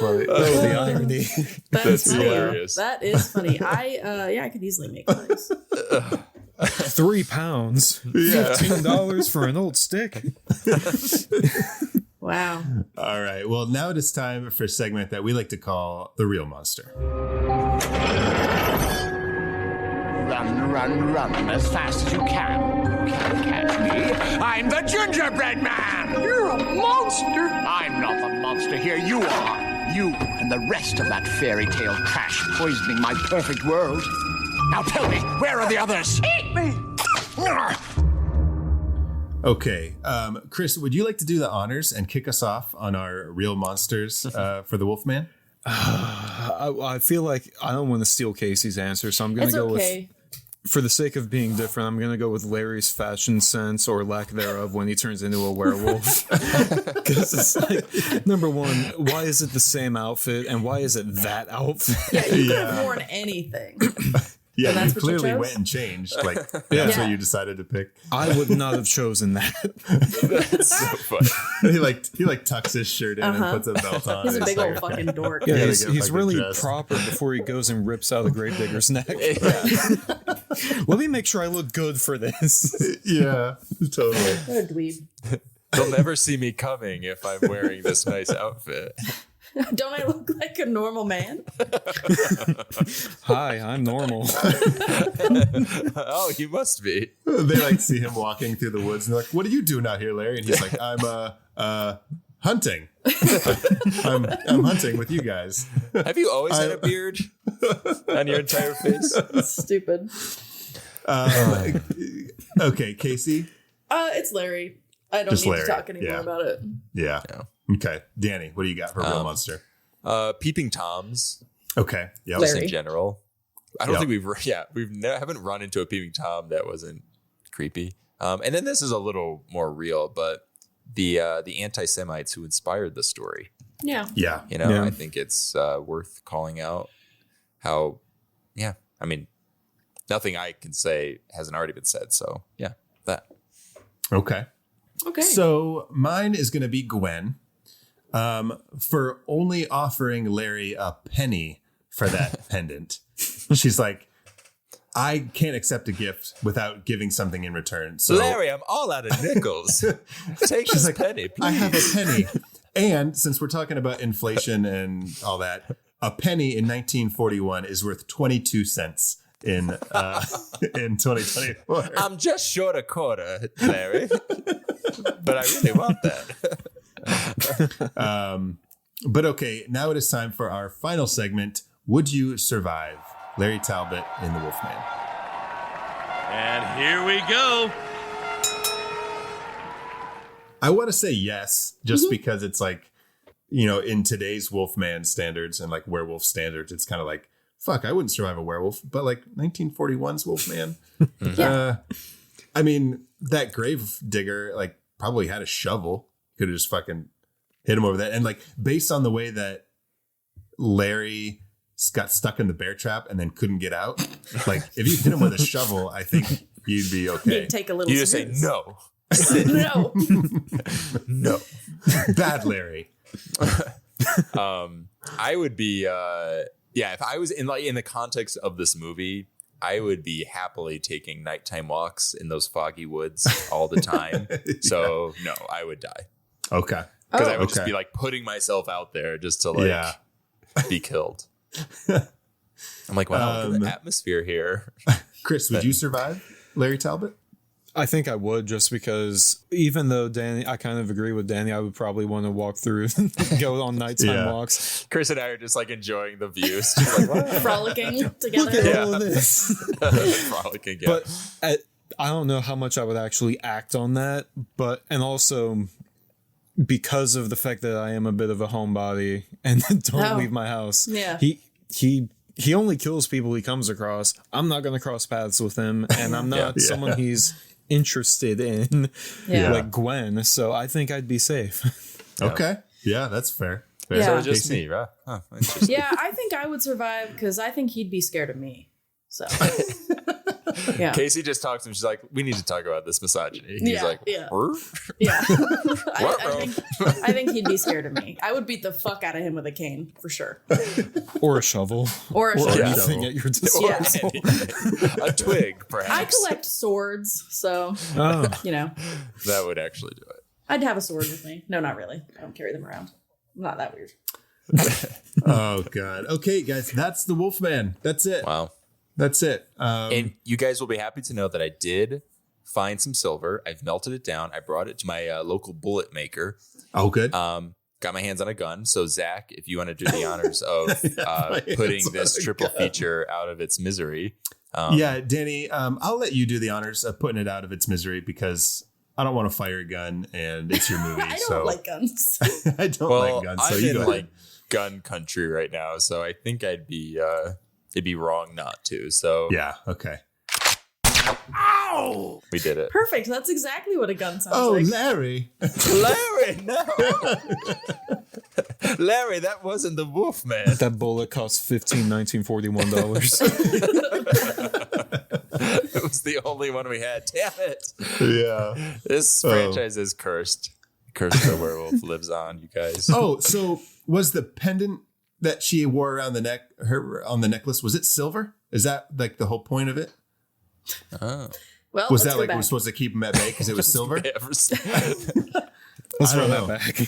funny. Oh, the irony. That's funny. hilarious. That is funny. I could easily make those. £3, $15 for an old stick. Wow. All right. Well, now it is time for a segment that we like to call The Real Monster. The Run as fast as you can. You can't catch me. I'm the gingerbread man. You're a monster. I'm not the monster here. You are. You and the rest of that fairy tale trash poisoning my perfect world. Now tell me, where are the others? Eat me. Okay, Chris, would you like to do the honors and kick us off on our real monsters for the Wolfman? I feel like I don't want to steal Casey's answer, so I'm going to go with, for the sake of being different, I'm going to go with Larry's fashion sense or lack thereof when he turns into a werewolf. Because it's like, number one, why is it the same outfit and why is it that outfit? Yeah, you could have worn anything. Yeah, that's you what you clearly chose? went and changed. Like, that's what you decided to pick. I would not have chosen that. That's so funny. He tucks his shirt in and puts a belt on. He's a big like, old fucking dork. Yeah, gotta he's get fucking really dressed. proper before he goes and rips out a gravedigger's neck. Let me make sure I look good for this. Yeah, totally. What a dweeb. They'll never see me coming if I'm wearing this nice outfit. Don't I look like a normal man? Hi, I'm normal. Oh, you must be. They see him walking through the woods and they're like, "What are you doing out here, Larry?" And he's like, "I'm hunting. I'm hunting with you guys." Have you always had a beard on your entire face? Stupid. Okay, Casey. It's Larry. I don't Just need Larry. to talk anymore about it. Yeah. Okay, Danny, what do you got for real monster? Peeping Toms. Okay. Yep. Larry. In general, I don't think haven't run into a peeping Tom that wasn't creepy. And then this is a little more real, but the anti-Semites who inspired the story. Yeah. Yeah. I think it's worth calling out how. Yeah, I mean, nothing I can say hasn't already been said. So yeah, that. Okay. So mine is going to be Gwen. For only offering Larry a penny for that pendant. She's like, I can't accept a gift without giving something in return. So Larry, I'm all out of nickels. Take this penny, please. I have a penny. And since we're talking about inflation and all that, a penny in 1941 is worth 22 cents in 2024. I'm just short a quarter, Larry. But I really want that. But okay, now it is time for our final segment. Would you survive? Larry Talbot in The Wolfman. And here we go. I want to say yes, just because it's like, in today's Wolfman standards and like werewolf standards, it's kind of like, fuck, I wouldn't survive a werewolf. But like 1941's Wolfman. I mean, that grave digger like probably had a shovel. Could have just fucking hit him over that. And like based on the way that Larry got stuck in the bear trap and then couldn't get out, like if you hit him with a shovel, I think you'd be okay. You'd take a little. You just say no. No. No. Bad Larry. I would be if I was in the context of this movie, I would be happily taking nighttime walks in those foggy woods all the time. So no, I would die. Okay. Because I would just be like putting myself out there just to be killed. I'm like, wow, look at the atmosphere here. Chris, would you survive Larry Talbot? I think I would, just because even though Danny, I kind of agree with Danny, I would probably want to walk through, go on nighttime walks. Chris and I are just like enjoying the views, just like, wow. Frolicking together. Look at all of this. Frolicking, yeah. But I don't know how much I would actually act on that, and also because of the fact that I am a bit of a homebody and don't leave my house. Yeah. He only kills people he comes across. I'm not going to cross paths with him, and I'm not someone he's interested in, like Gwen. So I think I'd be safe. Okay. Yeah, that's fair. Yeah. So just me, right? Huh, interesting. Yeah, I think I would survive because I think he'd be scared of me. So, yeah. Casey just talks to him. She's like, "We need to talk about this misogyny." He's like, yeah. "Huh?" Yeah. I think he'd be scared of me. I would beat the fuck out of him with a cane for sure. Or a shovel. Or a shovel. Anything at your disposal. A twig, perhaps. I collect swords, so that would actually do it. I'd have a sword with me. No, not really. I don't carry them around. I'm not that weird. Oh God. Okay, guys, that's The Wolfman. That's it. Wow. That's it. And you guys will be happy to know that I did find some silver. I've melted it down. I brought it to my local bullet maker. Oh, good. Got my hands on a gun. So, Zach, if you want to do the honors of putting this triple feature out of its misery. Danny, I'll let you do the honors of putting it out of its misery because I don't want to fire a gun and it's your movie. I don't like guns. I don't like guns. So I'm you in go like gun country right now. So I think it'd be wrong not to. So yeah. Okay. Ow! We did it. Perfect. That's exactly what a gun sounds like. Larry. Larry, no. Larry, that wasn't the wolf man. That bullet cost $1941. It was the only one we had. Damn it. Yeah. This franchise is cursed. Curse of the Werewolf lives on, you guys. Oh, so was the pendant that she wore around the neck, on the necklace, was it silver? Is that like the whole point of it? Oh. Well, was that like we're supposed to keep him at bay because it was silver? Let's run that back.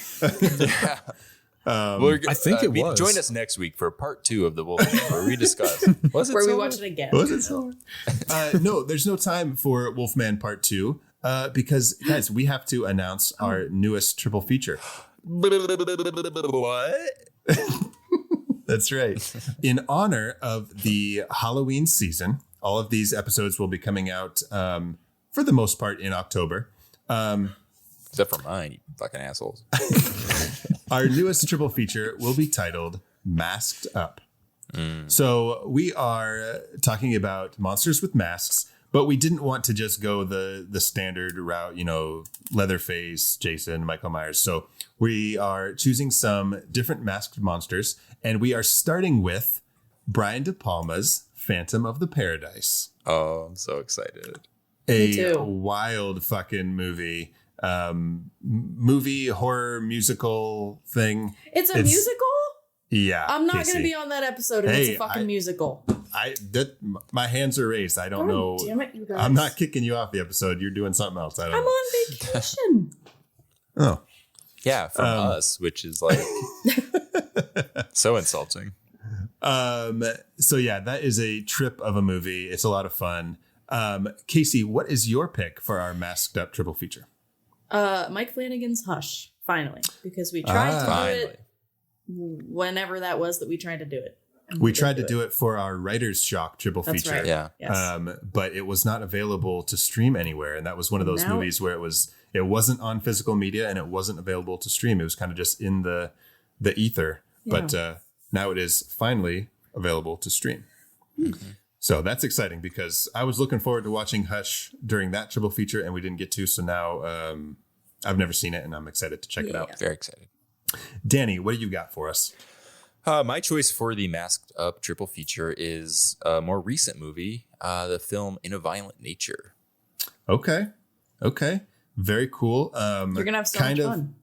I think it was. Join us next week for part 2 of the Wolf Man, where we discuss. Was it where silver? we watch it again. Was it silver? No, there's no time for Wolfman Part 2 because, guys, we have to announce our newest triple feature. What? That's right. In honor of the Halloween season, all of these episodes will be coming out for the most part in October. Except for mine, you fucking assholes. Our newest triple feature will be titled Masked Up. So we are talking about monsters with masks, but we didn't want to just go the standard route, Leatherface, Jason, Michael Myers. So we are choosing some different masked monsters, and we are starting with Brian De Palma's Phantom of the Paradise. Oh, I'm so excited. A wild fucking movie. Movie horror musical thing. It's a musical? Yeah. I'm not Casey. going to be on that episode if it's a fucking musical. My hands are raised. I don't know. Damn it, you guys. I'm not kicking you off the episode. You're doing something else. I don't know. I'm on vacation. Oh. Yeah, from us, which is like so insulting. So yeah, that is a trip of a movie. It's a lot of fun. Casey, what is your pick for our masked up triple feature? Mike Flanagan's Hush, finally, because we tried to do it whenever that was that we tried to do it. We tried to do it for our Writer's Shock triple That's feature. right. Yeah. Yes. But it was not available to stream anywhere. And that was one of those movies where it wasn't on physical media and it wasn't available to stream. It was kind of just in the ether. Yeah. But now it is finally available to stream. Mm-hmm. So that's exciting because I was looking forward to watching Hush during that triple feature and we didn't get to. So now I've never seen it and I'm excited to check it out. Very excited. Danny, what do you got for us? My choice for the masked up triple feature is a more recent movie, the film In a Violent Nature. Okay. Very cool. You're going to have so much fun.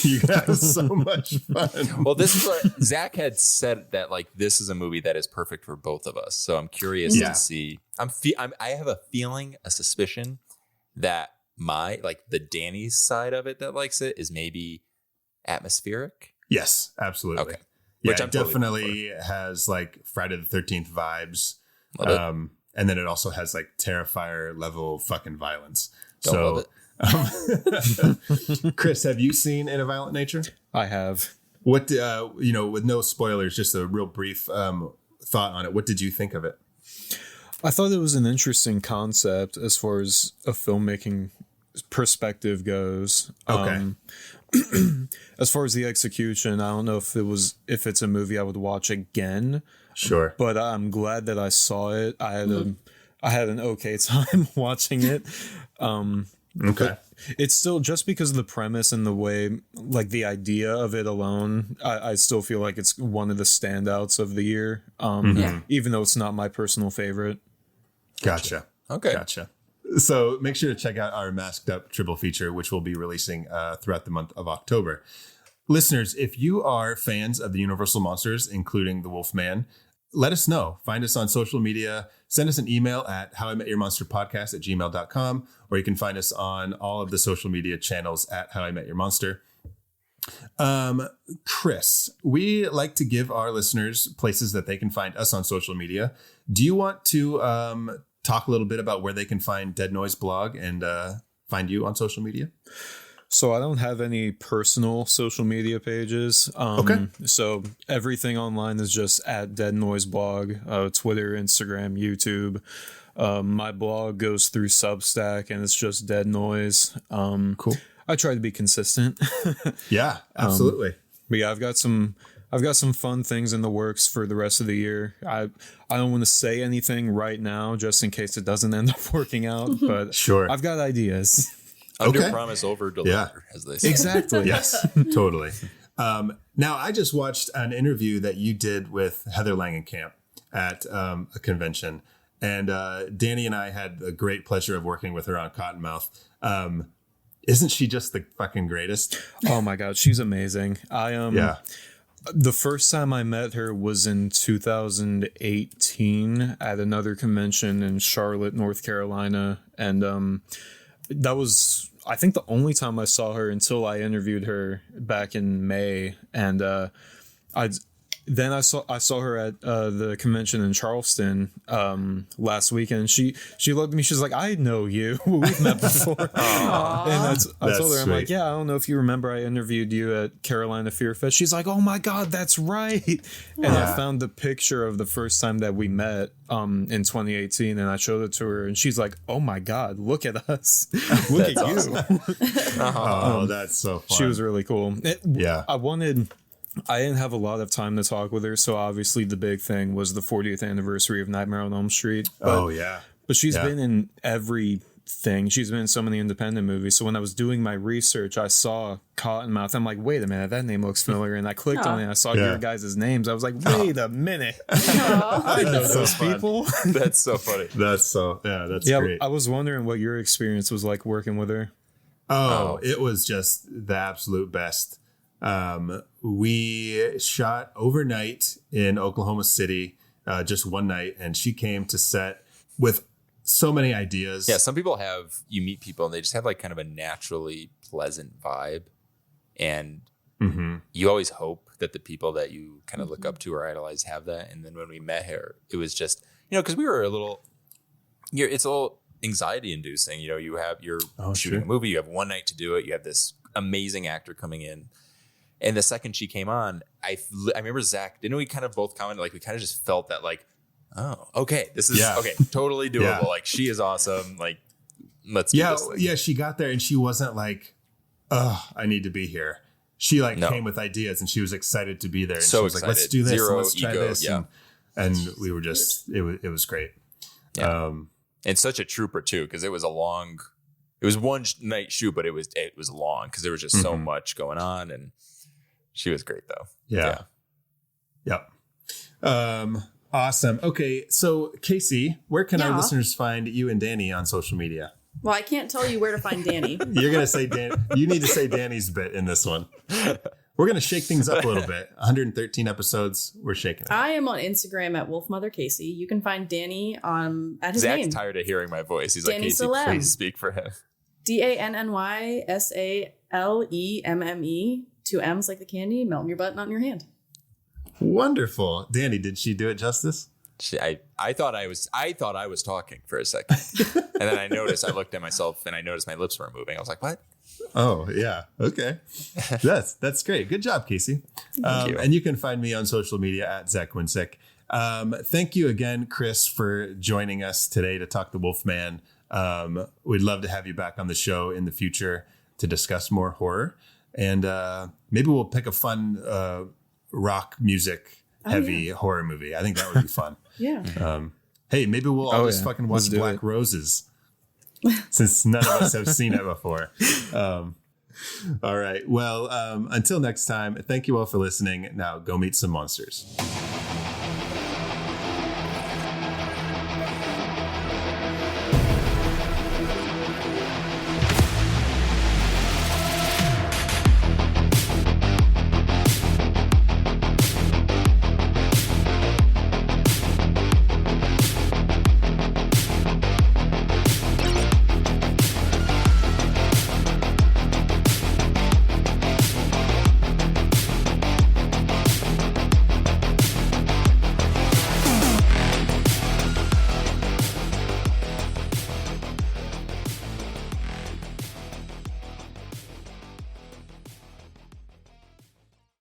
You have so much fun. Well, this is what Zach had said, that like this is a movie that is perfect for both of us. So I'm curious to see. I have a feeling, a suspicion that the Danny side of it that likes it is maybe atmospheric. Yes, absolutely. Okay. Yeah, it definitely has like Friday the 13th vibes. And then it also has like Terrifier level fucking violence. Love it. Chris, have you seen In a Violent Nature? I have. What, with no spoilers, just a real brief thought on it. What did you think of it? I thought it was an interesting concept as far as a filmmaking perspective goes. Okay. As far as the execution, I don't know if it's a movie I would watch again. Sure. But I'm glad that I saw it. I had an okay time watching it. Okay. It's still, just because of the premise and the way, like the idea of it alone, I still feel like it's one of the standouts of the year. Even though it's not my personal favorite. Gotcha. Okay. Gotcha. So make sure to check out our Masked Up triple feature, which we'll be releasing throughout the month of October. Listeners, if you are fans of the Universal Monsters, including the Wolfman, let us know. Find us on social media. Send us an email at howimetyourmonsterpodcast@gmail.com, or you can find us on all of the social media channels at How I Met Your Monster. Chris, we like to give our listeners places that they can find us on social media. Do you want to talk a little bit about where they can find Dead Noise blog and find you on social media? So I don't have any personal social media pages. Okay. So everything online is just at Dead Noise blog, Twitter, Instagram, YouTube. My blog goes through Substack and it's just Dead Noise. Cool. I try to be consistent. Yeah, absolutely. But yeah, I've got some fun things in the works for the rest of the year. I don't want to say anything right now just in case it doesn't end up working out, but Sure. I've got ideas. Under promise, over deliver, as they say. Exactly. Yes, totally. Now, I just watched an interview that you did with Heather Langenkamp at a convention, and Danny and I had the great pleasure of working with her on Cottonmouth. Isn't she just the fucking greatest? Oh my God, she's amazing. The first time I met her was in 2018 at another convention in Charlotte, North Carolina, and that was, I think, the only time I saw her until I interviewed her back in May, and I saw her at the convention in Charleston last weekend. She looked at me. She's like, "I know you. We've met before." And I told her, I'm like, "Yeah, I don't know if you remember. I interviewed you at Carolina Fear Fest." She's like, "Oh my God, that's right!" And I found the picture of the first time that we met in 2018, and I showed it to her, and she's like, "Oh my God, look at us! Look at awesome. you!" Oh, that's so fun. She was really cool. I didn't have a lot of time to talk with her, so obviously the big thing was the 40th anniversary of Nightmare on Elm Street. But she's been in everything. She's been in so many independent movies. So when I was doing my research, I saw Cottonmouth. I'm like, wait a minute, that name looks familiar. And I clicked on it, and I saw your guys' names. I was like, wait a minute. I know those people. That's so funny. That's great. I was wondering what your experience was like working with her. Oh, it was just the absolute best. We shot overnight in Oklahoma City, just one night, and she came to set with so many ideas. Yeah, some people you meet people and they just have like kind of a naturally pleasant vibe. And you always hope that the people that you kind of look up to or idolize have that. And then when we met her, it was just, because we were it's a little anxiety inducing. You're shooting a movie, you have one night to do it. You have this amazing actor coming in. And the second she came on, I remember Zach, didn't we kind of both comment, like we kind of just felt that like, oh, okay, this is okay, totally doable. Yeah. Like she is awesome. Like, let's do this thing. Yeah, she got there and she wasn't like, oh, I need to be here. She came with ideas and she was excited to be there. And so she was excited. like, let's do this. Zero Let's try ego, this. yeah. And we were just, it was great. Yeah. And such a trooper too, because it was one night shoot, but it was long because there was just so much going on, and she was great though. Yeah. Awesome. Okay. So Casey, where can our listeners find you and Danny on social media? Well, I can't tell you where to find Danny. You're going to say you need to say Danny's bit in this one. We're going to shake things up a little bit. 113 episodes. We're shaking it. I am on Instagram at WolfMotherCasey. You can find Danny at his Zach's name. tired of hearing my voice. He's Danny like, Casey, Salem. please speak for him. DANNYSALEMME. 2 M's like the candy. Melt in your butt, not in your hand. Wonderful. Danny, did she do it justice? I thought I was talking for a second. And then I looked at myself and I noticed my lips weren't moving. I was like, what? Oh, yeah. Okay. That's great. Good job, Casey. Thank you. And you can find me on social media at Zach Winsick. Thank you again, Chris, for joining us today to talk the Wolfman. We'd love to have you back on the show in the future to discuss more horror. And maybe we'll pick a fun rock music heavy horror movie. I think that would be fun. Yeah. Hey, maybe we'll all just fucking watch Black Roses since none of us have seen it before. All right. Well, until next time, thank you all for listening. Now go meet some monsters.